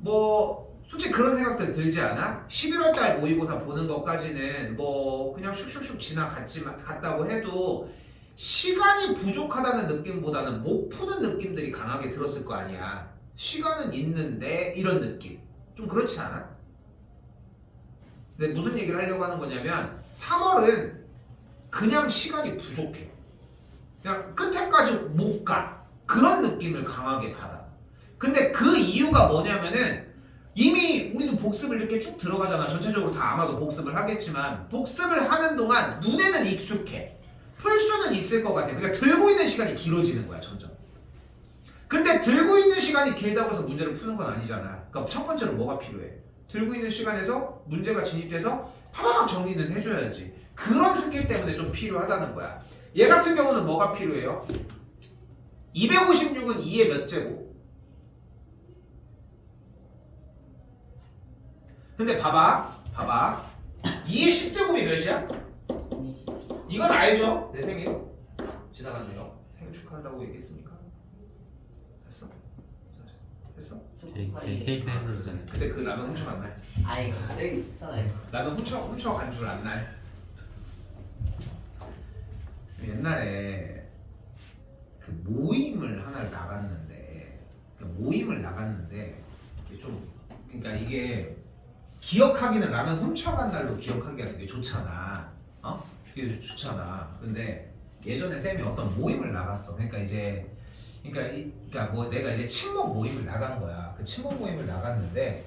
뭐 솔직히 그런 생각들 들지 않아? 11월달 모의고사 보는 것까지는 뭐 그냥 슉슉슉 갔다고 해도 시간이 부족하다는 느낌보다는 못 푸는 느낌들이 강하게 들었을 거 아니야. 시간은 있는데 이런 느낌 좀 그렇지 않아? 근데 무슨 얘기를 하려고 하는 거냐면 3월은 그냥 시간이 부족해. 그냥 끝에까지 못 가. 그런 느낌을 강하게 받아. 근데 그 이유가 뭐냐면은 이미 우리도 복습을 이렇게 쭉 들어가잖아. 전체적으로 다 아마도 복습을 하겠지만 복습을 하는 동안 눈에는 익숙해. 풀 수는 있을 것 같아. 그러니까 들고 있는 시간이 길어지는 거야, 점점. 근데 들고 있는 시간이 길다고 해서 문제를 푸는 건 아니잖아. 그러니까 첫 번째로 뭐가 필요해? 들고 있는 시간에서 문제가 진입돼서 파마막 정리는 해줘야지. 그런 스킬 때문에 좀 필요하다는 거야. 얘 같은 경우는 뭐가 필요해요? 256은 2의 몇 제곱? 근데 봐봐 2의 10제곱이 몇이야? 이건 알죠? 내 생일 지나갔네요. 생일 축하한다고 얘기했습니까? 했어? 잘했어. 했어? 케이크 해서 그러잖아요. 근데 그 라면 훔쳐간 날. 아니 갑자기 있잖아요. 라면 훔쳐간 줄 안 날. 옛날에 그 모임을 하나를 나갔는데 이게 좀 그러니까 이게 기억하기는 라면 훔쳐간 날로 기억하기가 되게 좋잖아. 되게 좋잖아. 근데 예전에 쌤이 어떤 모임을 나갔어. 그러니까 뭐 내가 이제 친목 모임을 나간 거야. 그 친목 모임을 나갔는데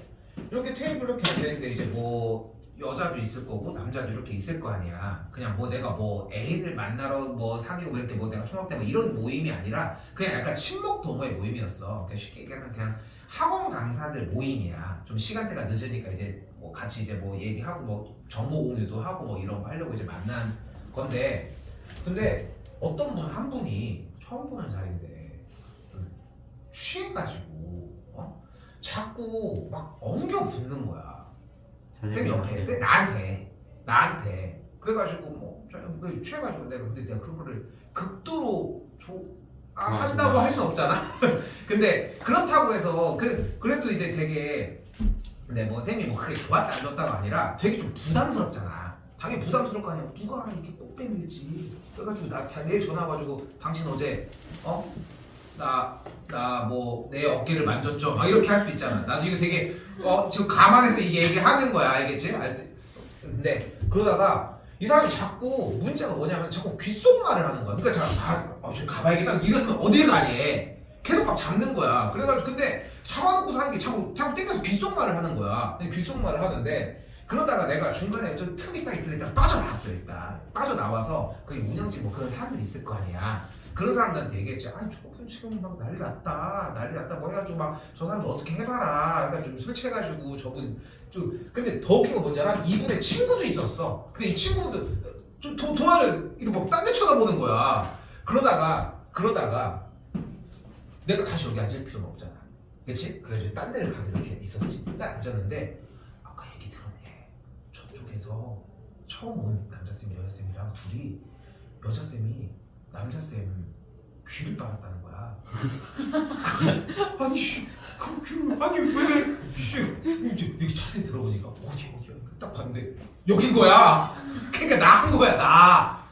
이렇게 테이블 이렇게 앉아있는데 이제 뭐 여자도 있을 거고 남자도 이렇게 있을 거 아니야. 그냥 뭐 내가 뭐 애인을 만나러 뭐 사귀고 뭐 이렇게 뭐 내가 총각 때 뭐 이런 모임이 아니라 그냥 약간 친목 동호회 모임이었어. 그러니까 쉽게 얘기하면 그냥 학원 강사들 모임이야. 좀 시간대가 늦으니까 이제 뭐 같이 이제 뭐 얘기하고 뭐 정보 공유도 하고 뭐 이런 거 하려고 이제 만난 건데 근데 어떤 분 한 분이 처음 보는 자리인데 좀 취해가지고 자꾸 막 엉겨 붙는 거야. 쌤 옆에 나한테 그래가지고 뭐 취해가지고 내가 그런 거를 극도로 한다고 할 순 없잖아. 근데 그렇다고 해서 그래도 이제 되게 근데 뭐 쌤이 뭐 크게 좋았다 안 좋았다가 아니라 되게 좀 부담스럽잖아. 당연히 부담스러울 거 아니야. 누가 알아 이렇게 꼭 빼밀지. 그래가지고 나 내일 전화 와가지고 당신 어제 나 뭐 내 어깨를 만졌죠. 막 이렇게 할 수도 있잖아. 나도 이거 되게 지금 감안해서 이 얘기를 하는 거야. 알겠지? 근데 그러다가 이 사람이 자꾸 문제가 뭐냐면 자꾸 귓속말을 하는 거야. 그러니까 제가 좀 가봐야겠다. 이랬으면 어딜 가니? 계속 막 잡는 거야. 그래가지고 근데 잡아놓고 사는 게 자꾸 땡겨서 귓속말을 하는 거야. 귓속말을 하는데 그러다가 내가 중간에 좀 틈이 딱 있길래 일단 빠져나왔어. 일단 빠져나와서 거기 운영진 뭐 그런 사람들 있을 거 아니야. 그런 사람들한테 얘기했지. 아니 저분 지금 막 난리 났다 뭐 해가지고 막 저 사람도 어떻게 해봐라. 그러니까 좀 술 취해가지고 저분 좀 근데 더 웃긴 건 뭔지 알아? 이분의 친구도 있었어. 근데 이 친구도 좀 도와줘. 이렇게 막 딴 데 쳐다보는 거야. 그러다가 내가 다시 여기 앉을 필요는 없잖아. 그치? 그래서 딴 데를 가서 이렇게 있었지. 딱 앉았는데 아까 얘기 들었네. 저쪽에서 처음 온 남자쌤 여자쌤이랑 둘이 여자쌤이 남자쌤 귀를 빨았다는 거야. 아니 씨, 그 귀를 아니 왜 씨, 이제 여기 자세히 들어보니까 어디 딱 봤는데 여긴 거야. 그러니까 나한 거야 나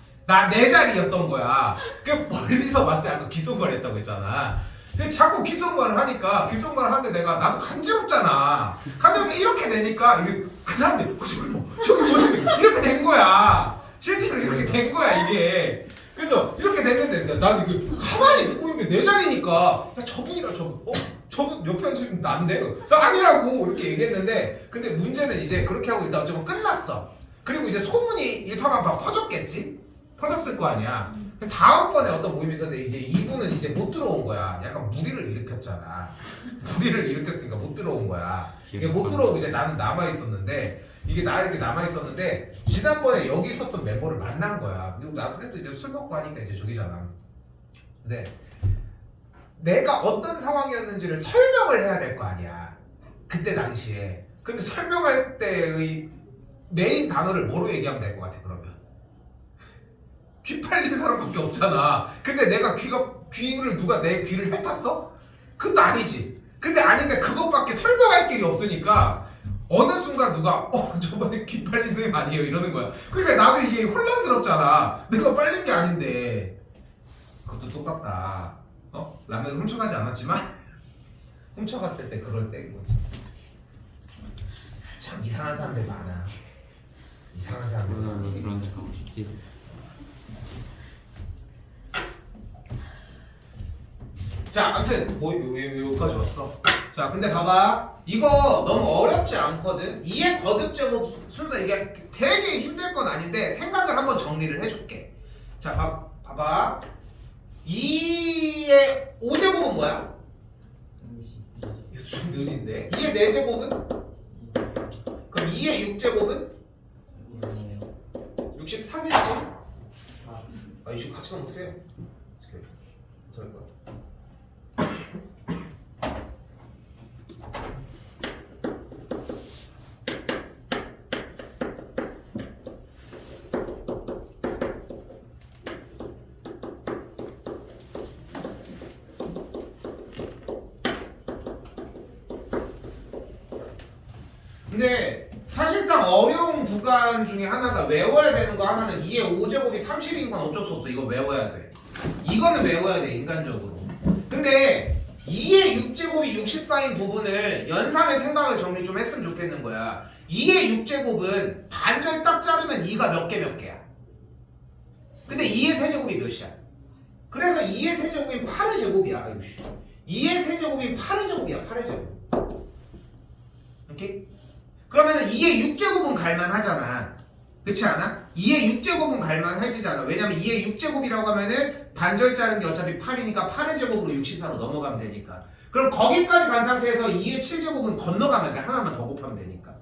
내 자리였던 거야. 그 멀리서 봤을 때 아까 귓속말을 했다고 했잖아. 근데 자꾸 귓속말을 하니까 귓속말을 하는데 내가 나도 간지럽잖아. 간지럽게 이렇게 되니까 이게 그 사람들 저기 뭐 이렇게 된 거야. 실제로 이렇게 된 거야 이게. 그래서 이렇게 됐는데 나는 이제 가만히 듣고 있는데 내 자리니까 야 저분이랑 저분 옆에 앉으면 난데 나 아니라고 이렇게 얘기했는데 근데 문제는 이제 그렇게 하고 있다가 어쩌면 끝났어. 그리고 이제 소문이 일파만파 퍼졌겠지? 퍼졌을 거 아니야. 다음번에 어떤 모임이 있었는데 이제 이분은 이제 못 들어온 거야. 약간 무리를 일으켰잖아. 무리를 일으켰으니까 못 들어온 거야. 이게 못 들어오고 이제 나는 남아 있었는데 이게 나에게 남아 있었는데 지난번에 여기 있었던 멤버를 만난 거야. 그리고 나도 이제 술 먹고 하니까 이제 저기잖아. 근데 내가 어떤 상황이었는지를 설명을 해야 될 거 아니야. 그때 당시에. 근데 설명할 때의 메인 단어를 뭐로 얘기하면 될 것 같아 그러면? 귀 팔린 사람밖에 없잖아. 근데 내가 귀를 누가 내 귀를 핥았어? 그것도 아니지. 근데 아닌데 그것밖에 설명할 길이 없으니까 어느 순간 누가 저번에 귀 빨린 선생님 아니에요 이러는 거야. 그러니까 나도 이게 혼란스럽잖아. 내가 빨린 게 아닌데. 그것도 똑같다. 라면 훔쳐가지 않았지만 훔쳐갔을 때 그럴 때인 거지. 참 이상한 사람들 많아. 이상한 사람들 많아. 나는 그런 데 가고 싶지. 자, 아무튼 왜 여기까지 왔어? 자, 근데 봐봐. 이거 너무 어렵지 않거든. 2의 거듭 제곱 순서 이게 되게 힘들 건 아닌데 생각을 한번 정리를 해줄게. 자, 봐봐. 2의 5제곱은 뭐야? 이거 좀 느린데. 2의 4제곱은? 그럼 2의 6제곱은? 63이지? 아, 이거 같이 가면 어떡해? 어떻게 할 거야? 근데 사실상 어려운 구간 중에 하나가 외워야 되는 거 하나는 2의 5제곱이 30인 건 어쩔 수 없어. 이거 외워야 돼. 이거는 외워야 돼 인간적으로. 근데 2의 6제곱이 64인 부분을 연산의 생각을 정리 좀 했으면 좋겠는 거야. 2의 6제곱은 반절 딱 자르면 2가 몇 개야? 근데 2의 세제곱이 몇이야? 그래서 2의 세제곱이 8의 제곱이야. 아이고 씨. 2의 세제곱이 8의 제곱이야. 8의 제곱. 오케이? 그러면은 2의 6제곱은 갈만하잖아. 그렇지 않아? 2의 6제곱은 갈만해지잖아. 왜냐면 2의 6제곱이라고 하면은 반절 자른 게 어차피 8이니까 8의 제곱으로 64로 넘어가면 되니까. 그럼 거기까지 간 상태에서 2의 7제곱은 건너가면 돼. 하나만 더 곱하면 되니까.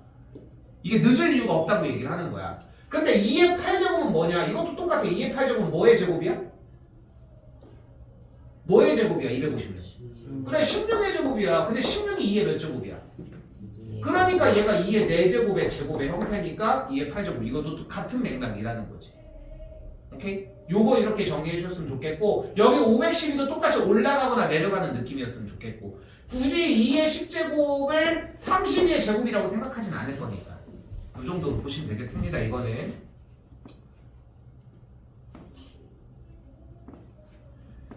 이게 늦을 이유가 없다고 얘기를 하는 거야. 근데 2의 8제곱은 뭐냐? 이것도 똑같아. 2의 8제곱은 뭐의 제곱이야? 뭐의 제곱이야? 256. 그래 16의 제곱이야. 근데 16이 2의 몇 제곱이야? 그러니까 얘가 2의 4제곱의 제곱의 형태니까 2의 8제곱. 이것도 또 같은 맥락이라는 거지. 오케이? 요거 이렇게 정리해 주셨으면 좋겠고 여기 512도 똑같이 올라가거나 내려가는 느낌이었으면 좋겠고 굳이 2의 10제곱을 32의 제곱이라고 생각하진 않을 거니까 이 정도로 보시면 되겠습니다. 이거는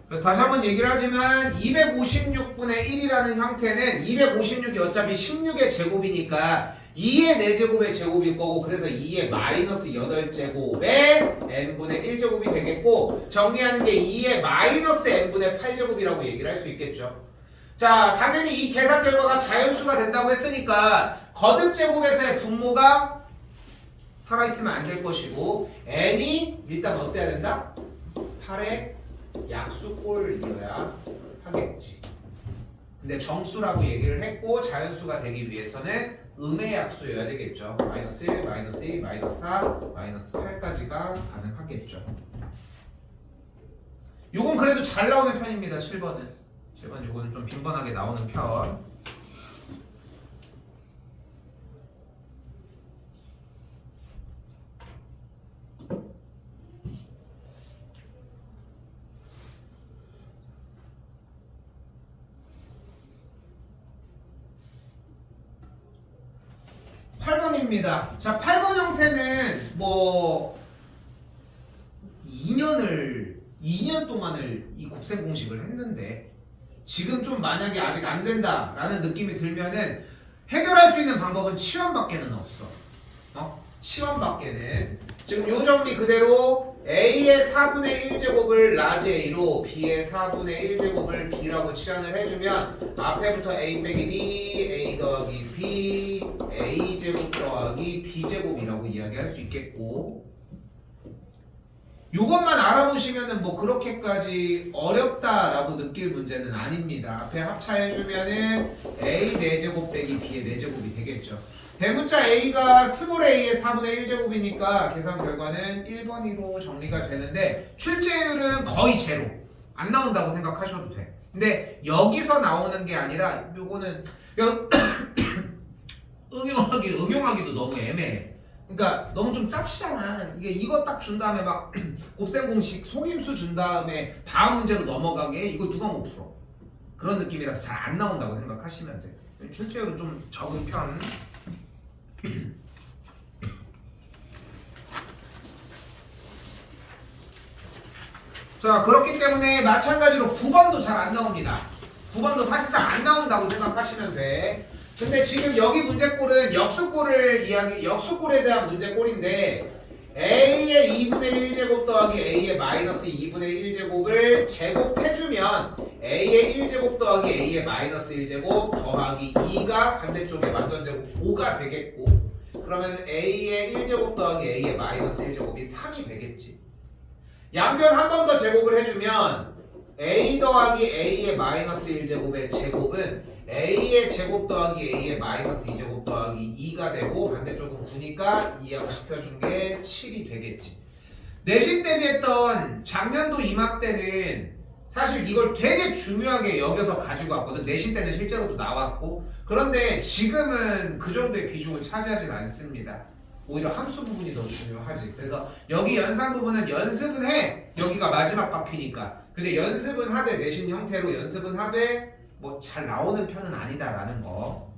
그래서 다시 한번 얘기를 하지만 256분의 1이라는 형태는 256이 어차피 16의 제곱이니까 2의 4제곱의 제곱일 거고 그래서 2의 마이너스 8제곱의 n분의 1제곱이 되겠고 정리하는 게 2의 마이너스 n분의 8제곱이라고 얘기를 할 수 있겠죠. 자, 당연히 이 계산 결과가 자연수가 된다고 했으니까 거듭제곱에서의 분모가 살아있으면 안 될 것이고 n이 일단 어때야 된다? 8의 약수꼴이어야 하겠지. 근데 정수라고 얘기를 했고 자연수가 되기 위해서는 음의 약수여야 되겠죠. 마이너스 1, 마이너스 2, 마이너스 4, 마이너스 8까지가 가능하겠죠. 요건 그래도 잘 나오는 편입니다. 7번은. 7번 요거는 좀 빈번하게 나오는 편. (8번입니다) 자, 8번 형태는 뭐 2년 동안을 이 곱셈 공식을 했는데 지금 좀 만약에 아직 안 된다라는 느낌이 들면은 해결할 수 있는 방법은 치환밖에는 없어. 치환밖에는 지금 요 정리 그대로 A의 4분의 1제곱을 라지 A로 B의 4분의 1제곱을 B라고 치환을 해주면 앞에부터 A 빼기 B, A 더하기 B, A제곱 더하기 B제곱이라고 이야기할 수 있겠고 요것만 알아보시면은 뭐 그렇게까지 어렵다라고 느낄 문제는 아닙니다. 앞에 합차해주면은 A 4제곱 빼기 B의 4제곱이 되겠죠. 대문자 A가 스몰 A의 4분의 1제곱이니까 계산 결과는 1번으로 정리가 되는데 출제율은 거의 제로. 안 나온다고 생각하셔도 돼. 근데 여기서 나오는 게 아니라 요거는 응용하기도 너무 애매해. 그러니까 너무 좀 짜치잖아. 이거 딱 준 다음에 막 곱셈 공식 속임수 준 다음에 다음 문제로 넘어가게 이거 누가 못 풀어. 그런 느낌이라서 잘 안 나온다고 생각하시면 돼. 출제율은 좀 적은 편. 자, 그렇기 때문에 마찬가지로 9번도 잘 안 나옵니다. 9번도 사실상 안 나온다고 생각하시면 돼. 근데 지금 여기 문제꼴은 역수꼴에 대한 문제꼴인데 A의 2분의 1제곱 더하기 A의 마이너스 2분의 1제곱을 제곱해주면 A의 1제곱 더하기 A의 마이너스 1제곱 더하기 2가 반대쪽에 완전제곱 5가 되겠고 그러면은 A의 1제곱 더하기 A의 마이너스 1제곱이 3이 되겠지. 양변 한 번 더 제곱을 해주면 A 더하기 A의 마이너스 1제곱의 제곱은 A의 제곱 더하기 A의 마이너스 2제곱 더하기 2가 되고 반대쪽은 9니까 2하고 시켜준 게 7이 되겠지. 내신 대비했던 작년도 이맘때는 사실 이걸 되게 중요하게 여겨서 가지고 왔거든. 내신 때는 실제로도 나왔고 그런데 지금은 그 정도의 비중을 차지하진 않습니다. 오히려 함수 부분이 더 중요하지. 그래서 여기 연산 부분은 연습은 해. 여기가 마지막 바퀴니까. 근데 연습은 하되 내신 형태로 연습은 하되 뭐 잘 나오는 편은 아니다라는 거.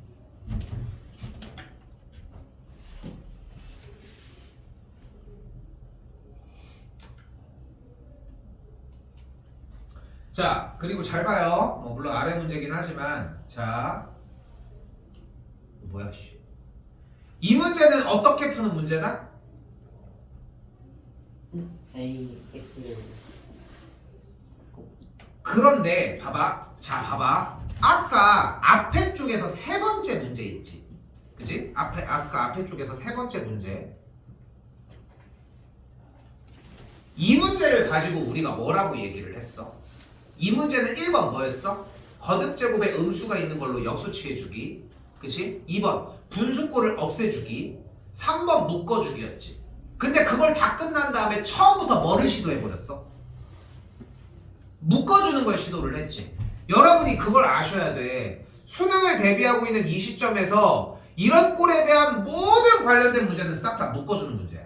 자, 그리고 잘 봐요. 물론 아래 문제긴 하지만 자, 뭐야 씨. 이 문제는 어떻게 푸는 문제다? A, X 그런데 봐봐. 자, 봐봐. 아까 앞에 쪽에서 세 번째 문제 있지. 그치? 아까 앞에 쪽에서 세 번째 문제. 이 문제를 가지고 우리가 뭐라고 얘기를 했어? 이 문제는 1번 뭐였어? 거듭제곱에 음수가 있는 걸로 역수 취해주기. 그치? 2번 분수꼴을 없애주기. 3번 묶어주기였지. 근데 그걸 다 끝난 다음에 처음부터 뭐를 시도해버렸어? 묶어주는 걸 시도를 했지. 여러분이 그걸 아셔야 돼. 수능을 대비하고 있는 이 시점에서 이런 꼴에 대한 모든 관련된 문제는 싹 다 묶어주는 문제야.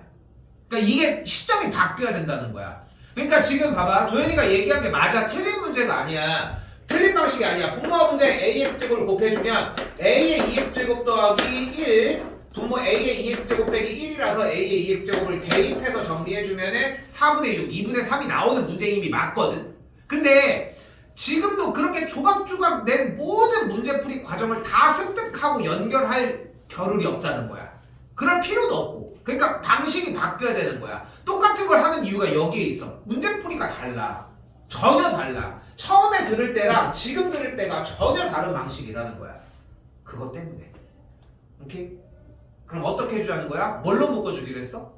그러니까 이게 시점이 바뀌어야 된다는 거야. 그러니까 지금 봐봐. 도현이가 얘기한 게 맞아. 틀린 문제가 아니야. 틀린 방식이 아니야. 분모와 분자의 AX제곱을 곱해주면 A의 2X제곱 더하기 1 분모 A의 2X제곱 빼기 1이라서 A의 2X제곱을 대입해서 정리해주면은 4분의 6, 2분의 3이 나오는 문제임이 맞거든. 근데 지금도 그렇게 조각조각 낸 모든 문제풀이 과정을 다 습득하고 연결할 겨를이 없다는 거야. 그럴 필요도 없고. 그러니까 방식이 바뀌어야 되는 거야. 똑같은 걸 하는 이유가 여기에 있어. 문제풀이가 달라. 전혀 달라. 처음에 들을 때랑 지금 들을 때가 전혀 다른 방식이라는 거야. 그것 때문에. 오케이? 그럼 어떻게 해주자는 거야? 뭘로 묶어주기로 했어?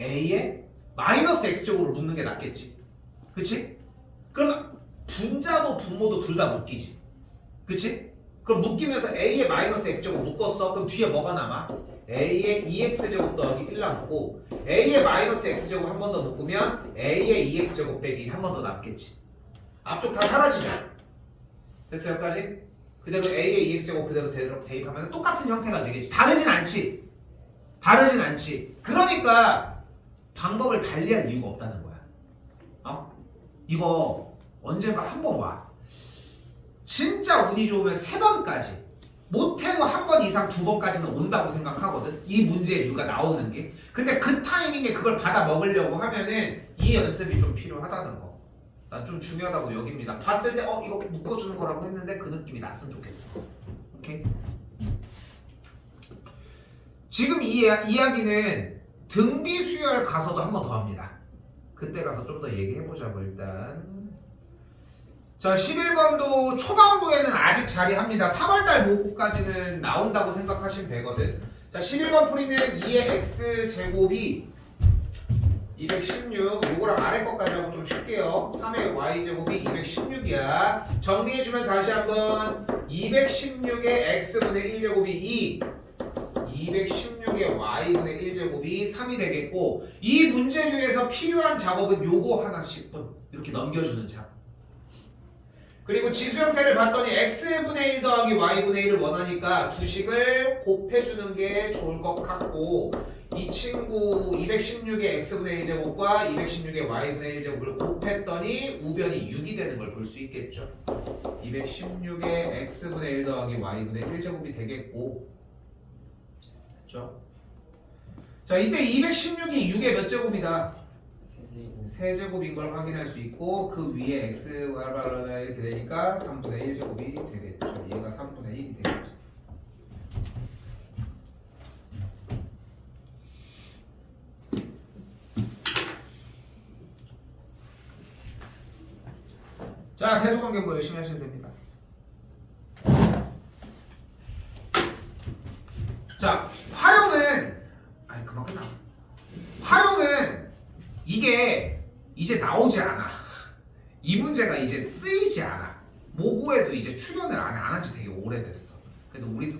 a에 마이너스 x제곱으로 묶는 게 낫겠지. 그치? 그럼 분자도 분모도 둘 다 묶이지. 그치? 그럼 묶이면서 a에 마이너스 x제곱 묶었어. 그럼 뒤에 뭐가 남아? a에 2x제곱 더하기 1 남고 a에 마이너스 x제곱 한 번 더 묶으면 a에 2x제곱 빼기 한 번 더 남겠지. 앞쪽 다 사라지죠? 됐어 여기까지? 그대로 a에 2x제곱 그대로 대입하면 똑같은 형태가 되겠지. 다르진 않지. 다르진 않지. 그러니까 방법을 달리할 이유가 없다는 거야. 이거 언젠가 한 번 와. 진짜 운이 좋으면 3번까지. 못해도 한 번 이상 2번까지는 온다고 생각하거든. 이 문제의 이유가 나오는 게. 근데 그 타이밍에 그걸 받아 먹으려고 하면은 이 연습이 좀 필요하다는 거. 난 좀 중요하다고 여깁니다. 봤을 때 이거 묶어주는 거라고 했는데 그 느낌이 났으면 좋겠어. 오케이? 지금 이 이야기는 등비 수열 가서도 한 번 더 합니다. 그때 가서 좀 더 얘기해보자고 일단. 자 11번도 초반부에는 아직 자리합니다. 3월달 모고까지는 나온다고 생각하시면 되거든. 자 11번 풀이는 2의 x제곱이 216 요거랑 아래 것까지 하고 좀 쉴게요. 3의 y제곱이 216이야. 정리해주면 다시 한번 216의 x분의 1제곱이 2 216의 y분의 1제곱이 3이 되겠고 이 문제류에서 필요한 작업은 요거 하나씩 이렇게 넘겨주는 작업. 그리고 지수 형태를 봤더니 x분의 1 더하기 y분의 1을 원하니까 두식을 곱해주는 게 좋을 것 같고 이 친구 216의 x분의 1제곱과 216의 y분의 1제곱을 곱했더니 우변이 6이 되는 걸 볼 수 있겠죠. 216의 x분의 1 더하기 y분의 1제곱이 되겠고 그렇죠? 자 이때 216이 6의 몇 제곱이다? 세제곱인 걸 확인할 수 있고 그 위에 x, y, 이렇게 되니까 3분의 1제곱이 되겠죠. 얘가 3분의 1이 되겠죠. 자 세수관계부 열심히 하시면 됩니다. 자 활용은 그만 끝나. 활용은 이게 이제 나오지 않아. 이 문제가 이제 쓰이지 않아. 모고에도 이제 출연을 안 한지 되게 오래됐어.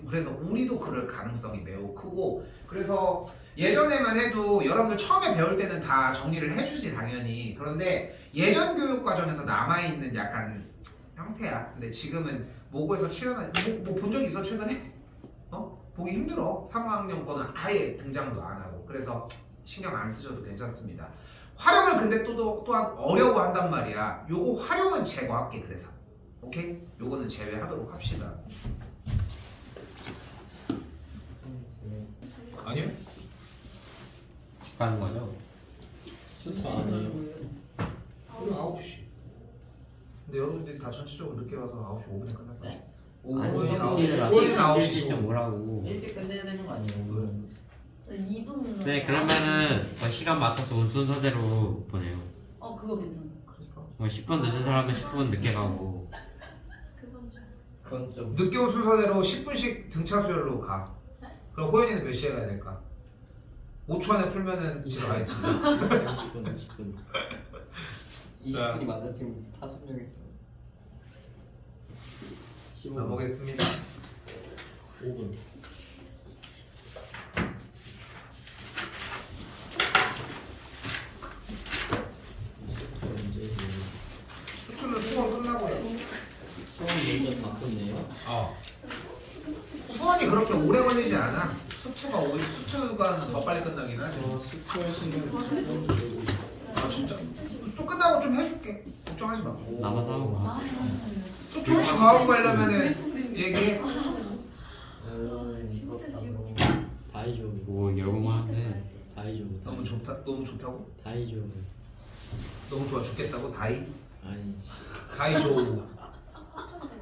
그래서 우리도 그럴 가능성이 매우 크고 그래서 예전에만 해도 여러분들 처음에 배울 때는 다 정리를 해주지 당연히. 그런데 예전 교육 과정에서 남아있는 약간 형태야. 근데 지금은 모고에서 출연한 뭐 본 적 있어 최근에? 보기 힘들어. 3학년 거는 아예 등장도 안 하고 그래서 신경 안 쓰셔도 괜찮습니다. 활용을 근데 또한 어려워한단 말이야. 요거 활용은 제거할게. 그래서 오케이? 요거는 제외하도록 합시다. 아니요? 집 가는 거죠? 순서 아니에요. 9시. 근데 여러분들이 다 전체적으로 늦게 와서 9시 5분에 끝날 거야. 네? 아니 오늘 일찍 9시 일찍 좀 오라고. 일찍 끝내야 되는 거 아니에요? 저 2분. 네 그러면은 시간 맞춰서 온 순서대로 보내요. 그거 괜찮아. 뭐 10분 늦은 사람은 10분 늦게 가고. 그건 좀. 그건 좀 늦게 온 순서대로 10분씩 등차 수열로 가. 그럼 호연이는 몇 시에 가야 될까? 5초 안에 풀면은 집에 가 있습니다. 20분 20분 20분이 맞아 지금 5명 있다. 15분. 가보겠습니다. 5분. 수초는 수원 끝나고요. 수업 먼저 다 끝내요? 수원이 그렇게 오래 걸리지 않아. 수초가 더 빨리 끝나긴 하지. 수초하시는 아 진짜? 수초 끝나고 좀 해줄게. 걱정하지 마. 남아서 하고 가. 수초 혹시 더 하고 가려면은 얘기해. 진짜 지옥. 다이죠. 뭐 영어하는데 다이죠. 너무 좋다고? 다이죠. 너무 좋아 죽겠다고? 다이 아니 좋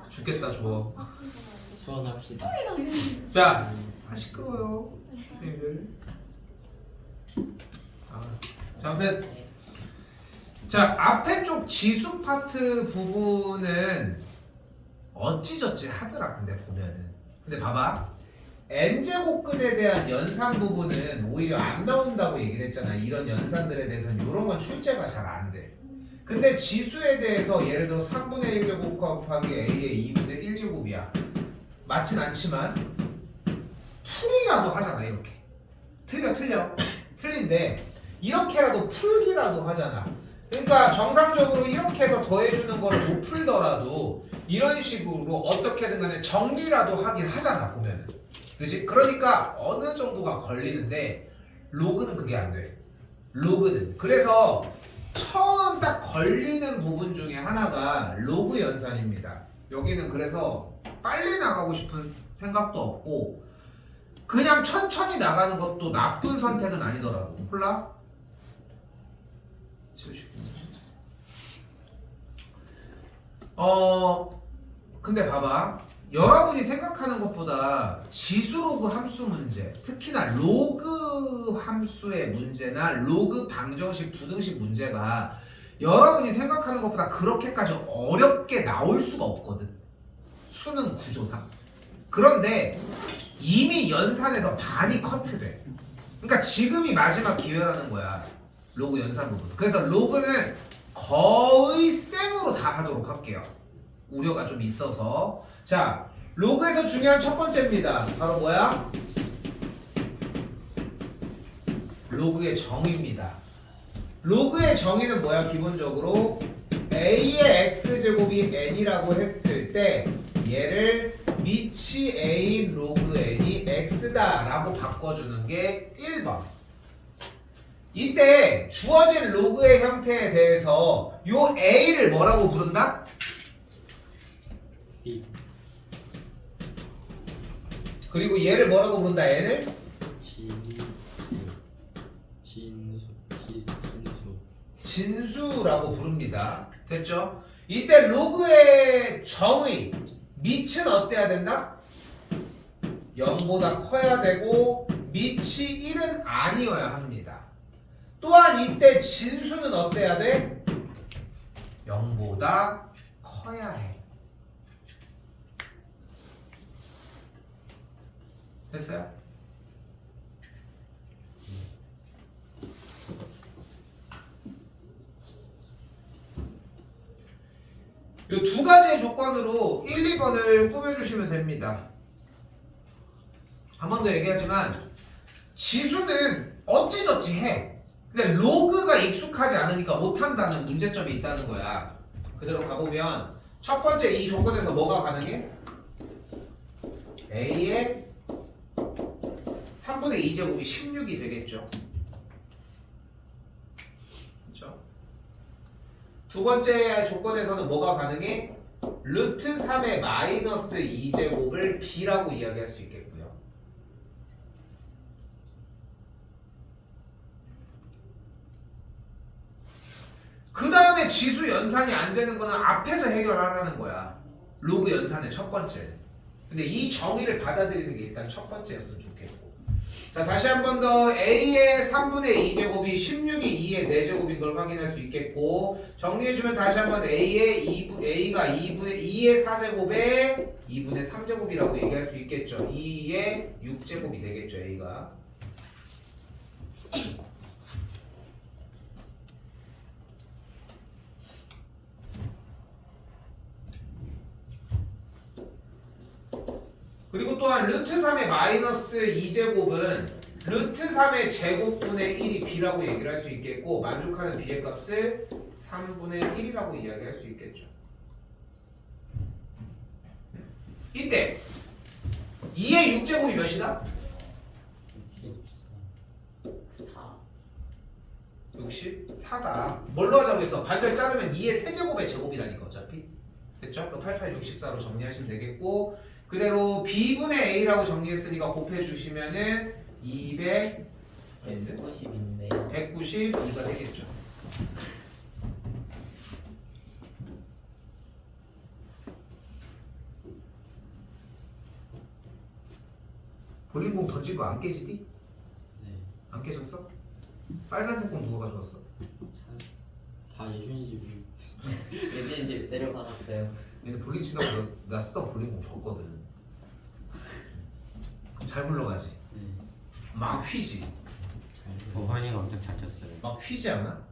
죽겠다 좋아. 수원합시다. 자, 시끄러워요 선생님들. 자, 아무튼 자 앞에 쪽 지수 파트 부분은 어찌저찌 하더라. 근데 보면은 근데 봐봐 n제곱근에 대한 연산 부분은 오히려 안 나온다고 얘기를 했잖아. 이런 연산들에 대해서는 이런 건 출제가 잘 안 돼. 근데 지수에 대해서 예를 들어 3분의 1제곱 곱하기 a의 2분의 1제곱이야. 맞진 않지만 풀이라도 하잖아. 이렇게 틀려 틀린데 이렇게라도 풀기라도 하잖아. 그러니까 정상적으로 이렇게 해서 더해주는 거를 못 풀더라도 이런 식으로 어떻게든 간에 정리라도 하긴 하잖아. 보면 그지? 그러니까 어느 정도가 걸리는데 로그는 그게 안 돼. 로그는 그래서 처음 딱 걸리는 부분 중에 하나가 로그 연산입니다. 여기는 그래서 빨리 나가고 싶은 생각도 없고 그냥 천천히 나가는 것도 나쁜 선택은 아니더라고. 몰라? 근데 봐봐. 여러분이 생각하는 것보다 지수 로그 함수 문제, 특히나 로그 함수의 문제나 로그 방정식, 부등식 문제가 여러분이 생각하는 것보다 그렇게까지 어렵게 나올 수가 없거든. 수능 구조상. 그런데 이미 연산에서 반이 커트돼. 그러니까 지금이 마지막 기회라는 거야. 로그 연산 부분. 그래서 로그는 거의 생으로 다 하도록 할게요. 우려가 좀 있어서. 자, 로그에서 중요한 첫 번째입니다. 바로 뭐야? 로그의 정의입니다. 로그의 정의는 뭐야? 기본적으로 a의 x제곱이 n이라고 했을 때 얘를 미치 a인 로그 n이 x다 라고 바꿔주는 게 1번. 이때 주어진 로그의 형태에 대해서 요 a를 뭐라고 부른다? B. 그리고 얘를 뭐라고 부른다? n을? 진수라고 부릅니다. 됐죠? 이때 로그의 정의 밑은 어때야 된다? 0보다 커야 되고 밑이 1은 아니어야 합니다. 또한 이때 진수는 어때야 돼? 0보다 커야 해. 됐어요? 이 두 가지의 조건으로 1, 2번을 꾸며주시면 됩니다. 한 번 더 얘기하지만 지수는 어찌저찌 해. 근데 로그가 익숙하지 않으니까 못한다는 문제점이 있다는 거야. 그대로 가보면 첫 번째 이 조건에서 뭐가 가능해? A의 3분의 2제곱이 16이 되겠죠. 그렇죠? 두 번째 조건에서는 뭐가 가능해? 루트 3의 마이너스 2제곱을 B라고 이야기할 수 있겠고요. 그 다음에 지수 연산이 안 되는 거는 앞에서 해결하라는 거야. 로그 연산의 첫 번째. 근데 이 정의를 받아들이는 게 일단 첫 번째였으면 좋겠고. 자, 다시 한 번 더 A의 3분의 2제곱이 16이 2의 4제곱인 걸 확인할 수 있겠고, 정리해주면 다시 한 번 A가 2의 4제곱에 2분의 3제곱이라고 얘기할 수 있겠죠. 2의 6제곱이 되겠죠. A가. 그리고 또한 루트 3의 마이너스 2제곱은 루트 3의 제곱분의 1이 B라고 얘기를 할 수 있겠고, 만족하는 B의 값을 3분의 1이라고 이야기할 수 있겠죠. 이때 2의 6제곱이 몇이다? 64다. 뭘로 하자고 했어? 발별 자르면 2의 세제곱의 제곱이라니까 어차피. 됐죠? 그 88, 64로 정리하시면 되겠고, 그대로 B분의 A라고 정리했으니까 곱해주시면은 190인데요. 192가 되겠죠. 볼링공 던지고 안 깨지디? 네. 안 깨졌어? 빨간색 공 누가 가져왔어? 다 예준이 집이. 예전에 이제 내려받았어요. 얘는 볼링 친다고 나 쓰던 볼링공 줬거든. 잘 굴러가지. 네. 막 휘지. 잘 보환이가 엄청 잘 쳤어요. 막 휘지 않아?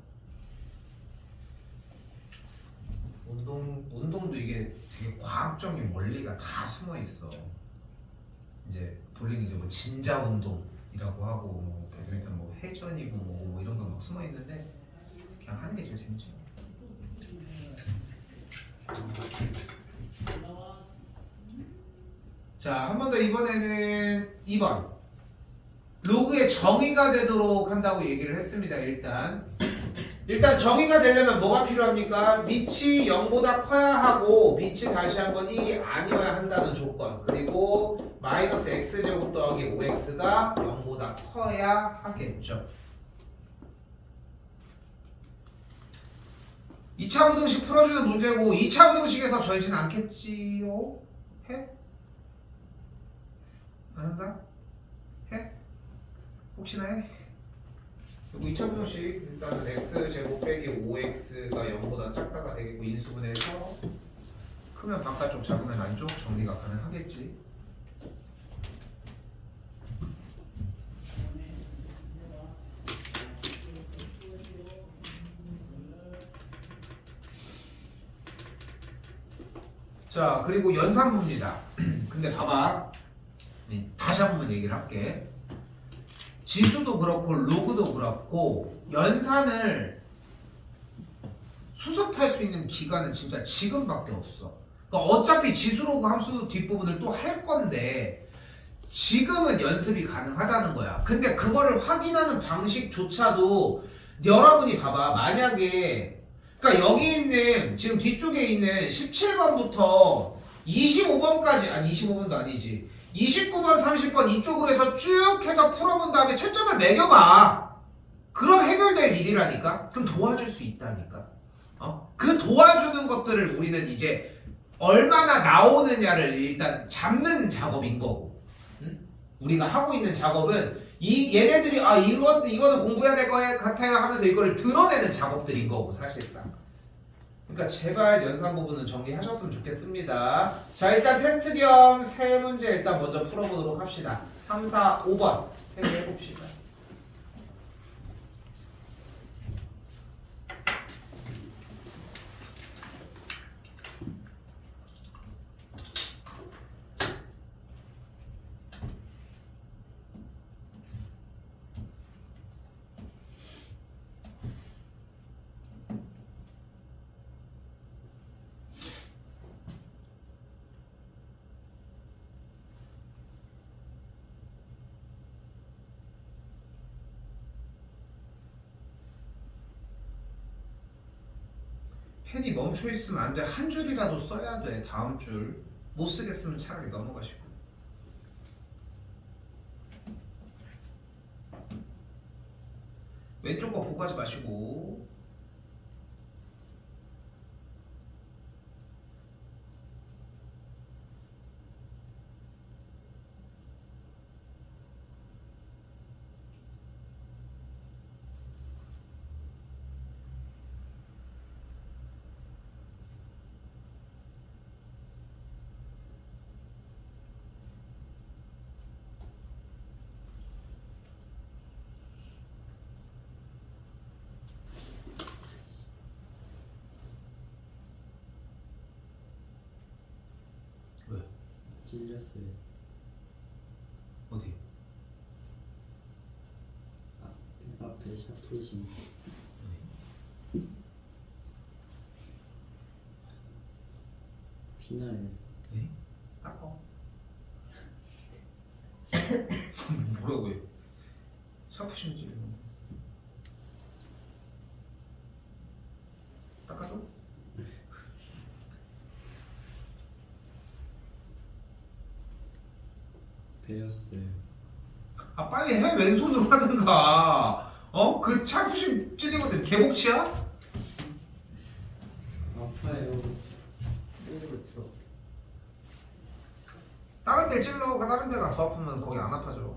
운동도 이게 되게 과학적인 원리가 다 숨어 있어. 이제 볼링 이제 뭐 진자 운동이라고 하고 뭐 배드민턴 뭐 회전이고 뭐 이런 거 막 숨어 있는데 그냥 하는 게 제일 재밌지. 자, 한 번 더 이번에는 2번. 로그의 정의가 되도록 한다고 얘기를 했습니다. 일단 정의가 되려면 뭐가 필요합니까? 밑이 0보다 커야 하고 밑이 다시 한번 1이 아니어야 한다는 조건. 그리고 마이너스 x제곱 더하기 5x가 0보다 커야 하겠죠. 2차 부등식 풀어주는 문제고 2차 부등식에서 전진 않겠지요? 해? 안 한다? 해? 혹시나 해? 그리고 2차 부등식 일단은 x제곱 빼기 5x가 0보다 작다가 되겠고 인수분해해서 크면 바깥쪽 작으면 안쪽 정리가 가능하겠지. 자, 그리고 연산부입니다. 근데 봐봐. 다시 한 번 얘기를 할게. 지수도 그렇고 로그도 그렇고 연산을 수습할 수 있는 기간은 진짜 지금밖에 없어. 그러니까 어차피 지수 로그 함수 뒷부분을 또 할 건데 지금은 연습이 가능하다는 거야. 근데 그거를 확인하는 방식조차도 여러분이 봐봐. 만약에 그러니까 여기 있는 지금 뒤쪽에 있는 17번부터 25번까지 아니 25번도 아니지 29번 30번 이쪽으로 해서 쭉 해서 풀어본 다음에 채점을 매겨봐. 그럼 해결될 일이라니까. 그럼 도와줄 수 있다니까. 그 도와주는 것들을 우리는 이제 얼마나 나오느냐를 일단 잡는 작업인 거고. 응? 우리가 하고 있는 작업은 얘네들이 이거는 공부해야 될 거 같아요 하면서 이거를 드러내는 작업들인 거고 사실상. 그러니까 제발 연산 부분은 정리하셨으면 좋겠습니다. 자, 일단 테스트 겸 세 문제 일단 먼저 풀어보도록 합시다. 3, 4, 5번 세 개 해봅시다. 펜이 멈춰 있으면 안 돼. 한 줄이라도 써야 돼. 다음 줄. 못 쓰겠으면 차라리 넘어가시고. 왼쪽 거 보고 하지 마시고. 왜? 찔렸어요. 어디? 앞에 샤프이신 피나요. 에? 닦아. 뭐라고요? 샤프심지. 닦아줘? 배웠어요. 아 빨리 해. 왼손으로 하든가. 그 샤프심 찔린 것 때문에 개복치야? 아파요. 다른 데 찔러. 다른 데가 더 아프면 거기 안 아파져.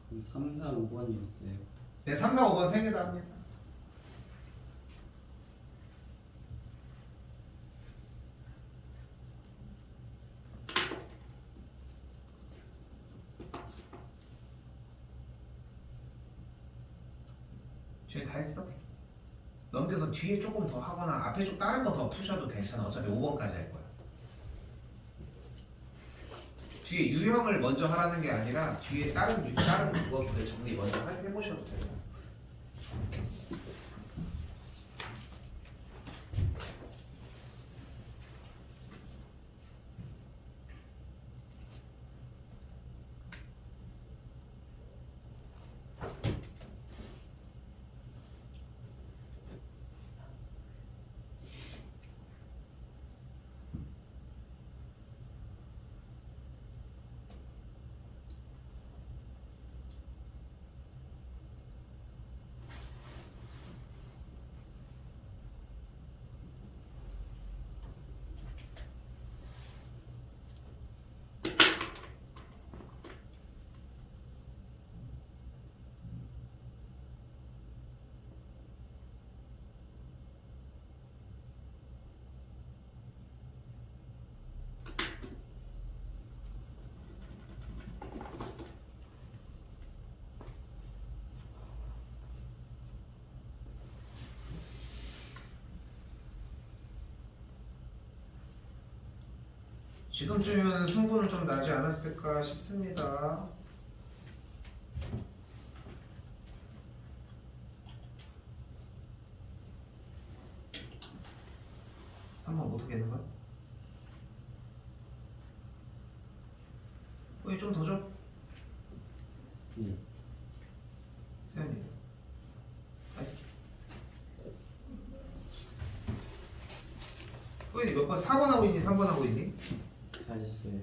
그럼 3, 4, 5번이었어요. 네, 3, 4, 5번 3개 다 합니다. 지금 다 했어? 넘겨서 뒤에 조금 더 하거나 앞에 좀 다른 거 더 푸셔도 괜찮아. 어차피 5번까지 할 거야. 뒤에 유형을 먼저 하라는 게 아니라 뒤에 다른 그것들 정리 먼저 해보셔도 돼요. 지금쯤이면 승부는 좀 나지 않았을까 싶습니다. 한번 못 하겠는 거야? 좀 더 줘. 네. 세현이. 나이스. 호인이 몇 번? 4번 하고 있니? 3번 하고 있니? 다 했어요.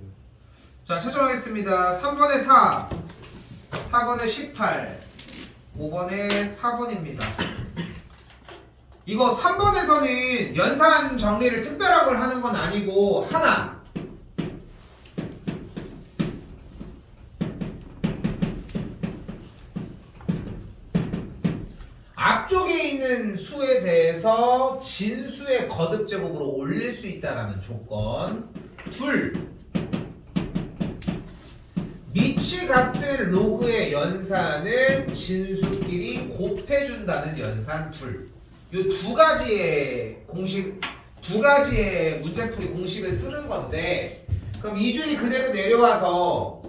자, 채점하겠습니다. 3번에 4, 4번에 18, 5번에 4번입니다. 이거 3번에서는 연산 정리를 특별하게 하는 건 아니고 하나, 앞쪽에 있는 수에 대해서 진수의 거듭제곱으로 올릴 수 있다라는 조건. 둘, 밑이 같은 로그의 연산은 진수끼리 곱해준다는 연산. 둘. 이 두 가지의 공식, 두 가지의 문제풀이 공식을 쓰는 건데, 그럼 이 줄이 그대로 내려와서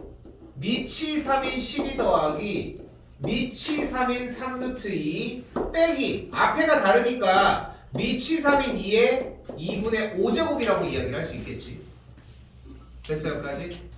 밑이 3인 12 더하기 밑이 3인 3루트 2 빼기 앞에가 다르니까 밑이 3인 2의 2분의 5제곱이라고 이야기를 할 수 있겠지. 됐어요? 여기까지?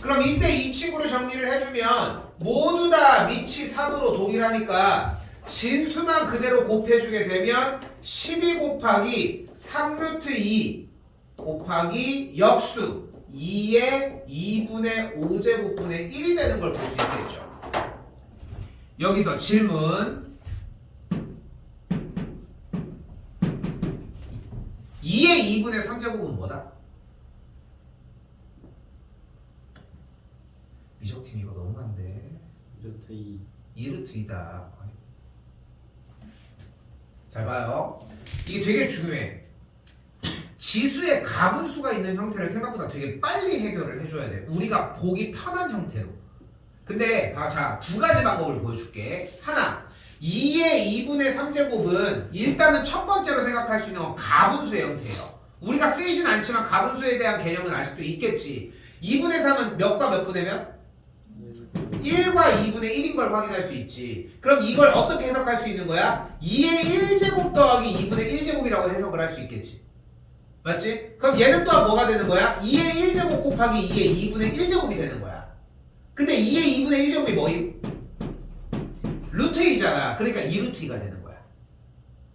그럼 이때 이 친구를 정리를 해주면 모두 다 밑이 3으로 동일하니까 진수만 그대로 곱해주게 되면 12 곱하기 3루트 2 곱하기 역수 2의 2분의 5제곱분의 1이 되는 걸 볼 수 있겠죠. 여기서 질문. 2의 2분의 3제곱은 뭐다? 미적팀 이거 너무한데. 루트 2. 2루트 2다. 잘 봐요. 이게 되게 중요해. 지수에 가분수가 있는 형태를 생각보다 되게 빨리 해결을 해줘야 돼. 우리가 보기 편한 형태로. 근데 자, 두 가지 방법을 보여줄게. 하나, 2의 2분의 3제곱은 일단은 첫 번째로 생각할 수 있는 건 가분수의 형태예요. 우리가 쓰이진 않지만 가분수에 대한 개념은 아직도 있겠지. 2분의 3은 몇과 몇 분의면? 1과 2분의 1인 걸 확인할 수 있지. 그럼 이걸 어떻게 해석할 수 있는 거야? 2의 1제곱 더하기 2분의 1제곱이라고 해석을 할 수 있겠지. 맞지? 그럼 얘는 또한 뭐가 되는 거야? 2의 1제곱 곱하기 2의 2분의 1제곱이 되는 거야. 근데 2의 2분의 1제곱이 뭐임? 루트 2잖아. 그러니까 2루트 2가 되는 거야.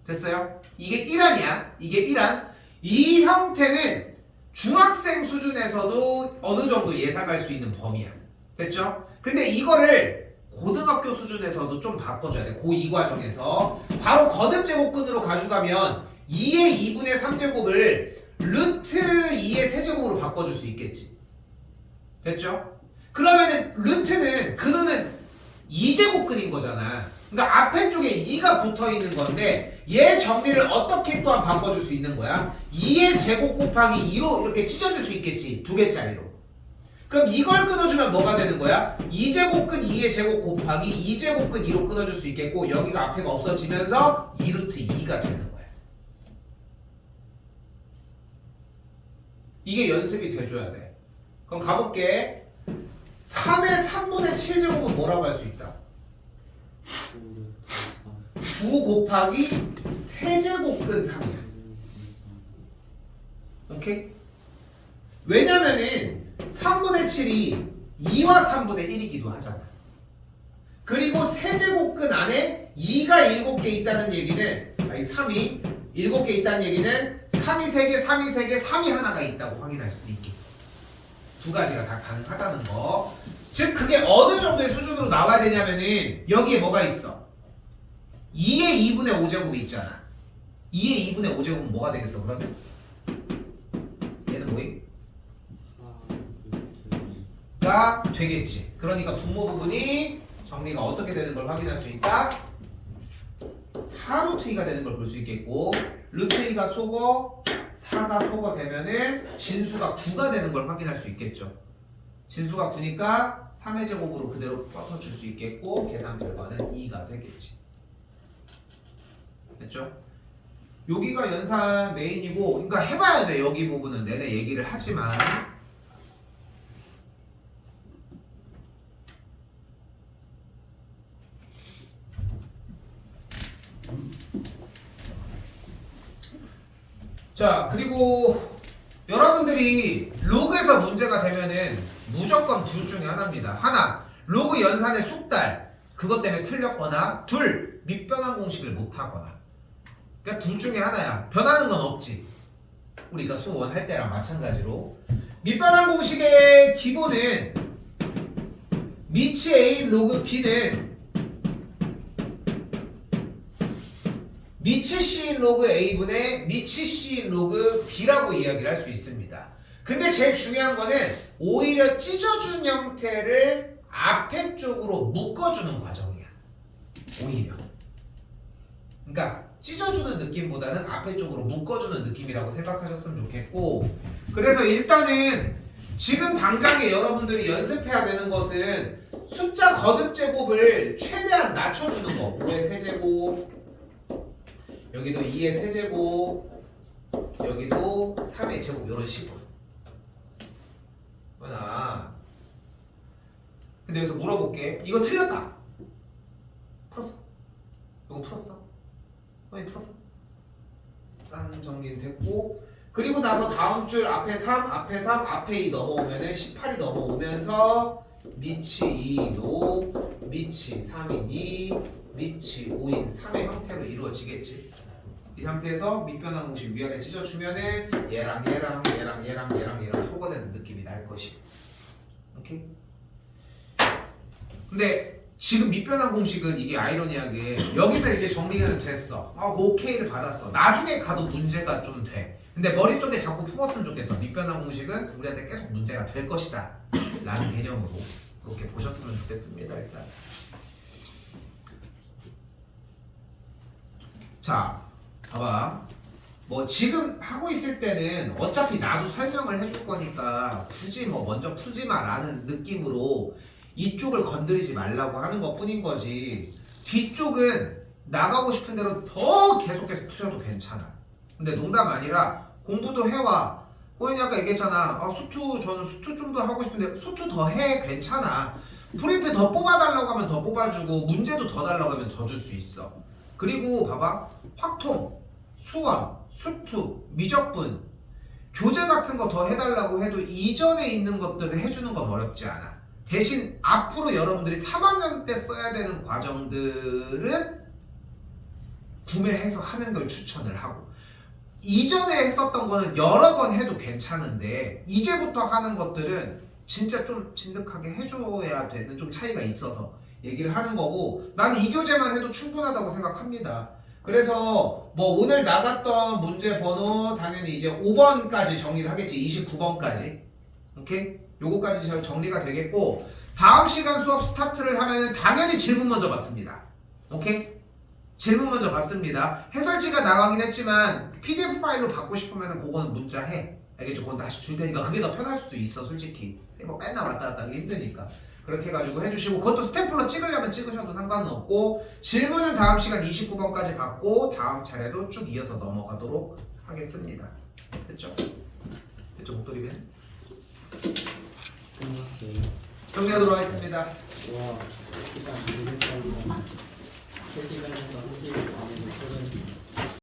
됐어요? 이게 1안이야. 이게 1안. 이 형태는 중학생 수준에서도 어느 정도 예상할 수 있는 범위야. 됐죠? 근데 이거를 고등학교 수준에서도 좀 바꿔줘야 돼. 고2 과정에서. 바로 거듭제곱근으로 가져가면 2의 2분의 3제곱을 루트 2의 세제곱으로 바꿔줄 수 있겠지. 됐죠? 그러면은 루트는 근호는 2제곱근인 거잖아. 그러니까 앞에 쪽에 2가 붙어있는 건데 얘 정리를 어떻게 또한 바꿔줄 수 있는 거야? 2의 제곱 곱하기 2로 이렇게 찢어줄 수 있겠지. 두 개짜리로. 그럼 이걸 끊어주면 뭐가 되는 거야? 2제곱근 2의 제곱 곱하기 2제곱근 2로 끊어줄 수 있겠고 여기가 앞에가 없어지면서 2루트 2가 되는 거야. 이게 연습이 돼줘야 돼. 그럼 가볼게. 3의 3분의 7제곱은 뭐라고 할 수 있다? 9 곱하기 세제곱근 3이야. 오케이? 왜냐면은 3분의 7이 2와 3분의 1이기도 하잖아. 그리고 세제곱근 안에 2가 7개 있다는 얘기는 3이 7개 있다는 얘기는 3이 3개, 3이 3개, 3이 하나가 있다고 확인할 수도 있겠. 두 가지가 다 가능하다는 거. 즉 그게 어느 정도의 수준으로 나와야 되냐면은 여기에 뭐가 있어? 2의 2분의 5제곱이 있잖아. 2의 2분의 5제곱은 뭐가 되겠어 그러면? 얘는 뭐임? 가 되겠지. 그러니까 분모 부분이 정리가 어떻게 되는 걸 확인할 수 있다? 4루트 2가 되는 걸 볼 수 있겠고 루트 2가 속어 4가 속어 되면은 진수가 9가 되는 걸 확인할 수 있겠죠. 진수가 9니까 3의 제곱으로 그대로 뻗어줄 수 있겠고 계산 결과는 2가 되겠지. 됐죠? 여기가 연산 메인이고 그러니까 해봐야 돼. 여기 부분은 내내 얘기를 하지만 자 그리고 여러분들이 로그에서 문제가 되면은 무조건 둘 중에 하나입니다. 하나 로그 연산의 숙달 그것 때문에 틀렸거나 둘 밑변환 공식을 못하거나. 그러니까 둘 중에 하나야. 변하는 건 없지. 우리가 수원 할 때랑 마찬가지로 밑변환 공식의 기본은 미치 A 로그 B는 미치 C인 로그 A분의 미치 C인 로그 B라고 이야기를 할 수 있습니다. 근데 제일 중요한 거는 오히려 찢어준 형태를 앞에 쪽으로 묶어주는 과정이야. 오히려. 그러니까 찢어주는 느낌보다는 앞에 쪽으로 묶어주는 느낌이라고 생각하셨으면 좋겠고 그래서 일단은 지금 당장에 여러분들이 연습해야 되는 것은 숫자 거듭제곱을 최대한 낮춰주는 거. 5의 세제곱 여기도 2의 세제곱 여기도 3의 제곱 이런 식으로 하나. 근데 여기서 물어볼게. 이거 틀렸다. 풀었어? 이거 풀었어? 풀었어? 딴 정리는 됐고 그리고 나서 다음 줄 앞에 3, 앞에 3, 앞에 2 넘어오면은 18이 넘어오면서 미치 2도 미치 3인 2 미치 5인 3의 형태로 이루어지겠지. 이 상태에서 밑변환 공식 위아래 찢어주면은 얘랑 얘랑 얘랑 얘랑 얘랑 얘랑 소거되는 느낌이 날 것이. 오케이? 근데 지금 밑변환 공식은 이게 아이러니하게 여기서 이제 정리가 됐어. 뭐 오케이를 받았어. 나중에 가도 문제가 좀 돼. 근데 머릿속에 자꾸 품었으면 좋겠어. 밑변환 공식은 우리한테 계속 문제가 될 것이다 라는 개념으로 그렇게 보셨으면 좋겠습니다. 일단 자 봐봐. 뭐 지금 하고 있을 때는 어차피 나도 설명을 해줄 거니까 굳이 뭐 먼저 푸지 마라는 느낌으로 이쪽을 건드리지 말라고 하는 것 뿐인 거지. 뒤쪽은 나가고 싶은 대로 더 계속해서 푸셔도 괜찮아. 근데 농담 아니라 공부도 해와. 호연이 아까 얘기했잖아. 저는 수투 좀 더 하고 싶은데 수투 더 해. 괜찮아. 프린트 더 뽑아달라고 하면 더 뽑아주고 문제도 더 달라고 하면 더 줄 수 있어. 그리고 봐봐. 확통, 수원, 수투, 미적분, 교재 같은 거 더 해달라고 해도 이전에 있는 것들을 해주는 건 어렵지 않아. 대신 앞으로 여러분들이 3학년 때 써야 되는 과정들은 구매해서 하는 걸 추천을 하고 이전에 했었던 거는 여러 번 해도 괜찮은데 이제부터 하는 것들은 진짜 좀 진득하게 해줘야 되는 좀 차이가 있어서 얘기를 하는 거고 나는 이 교재만 해도 충분하다고 생각합니다. 그래서 뭐 오늘 나갔던 문제 번호 당연히 이제 5번까지 정리를 하겠지. 29번까지. 오케이? 요거까지 정리가 되겠고 다음 시간 수업 스타트를 하면은 당연히 질문 먼저 받습니다. 오케이? 질문 먼저 받습니다. 해설지가 나가긴 했지만 PDF 파일로 받고 싶으면은 그거는 문자 해. 알겠죠? 그건 다시 줄 테니까 그게 더 편할 수도 있어 솔직히. 뭐 맨날 왔다 갔다 하기 힘드니까. 그렇게 해가지고 해주시고 그것도 스탬플로 찍으려면 찍으셔도 상관은 없고 질문은 다음 시간 29번까지 받고 다음 차례도 쭉 이어서 넘어가도록 하겠습니다. 됐죠? 됐죠 목도리맨? 끝났어요. 정리하도록 하겠습니다. 와, 시간 되게 빨리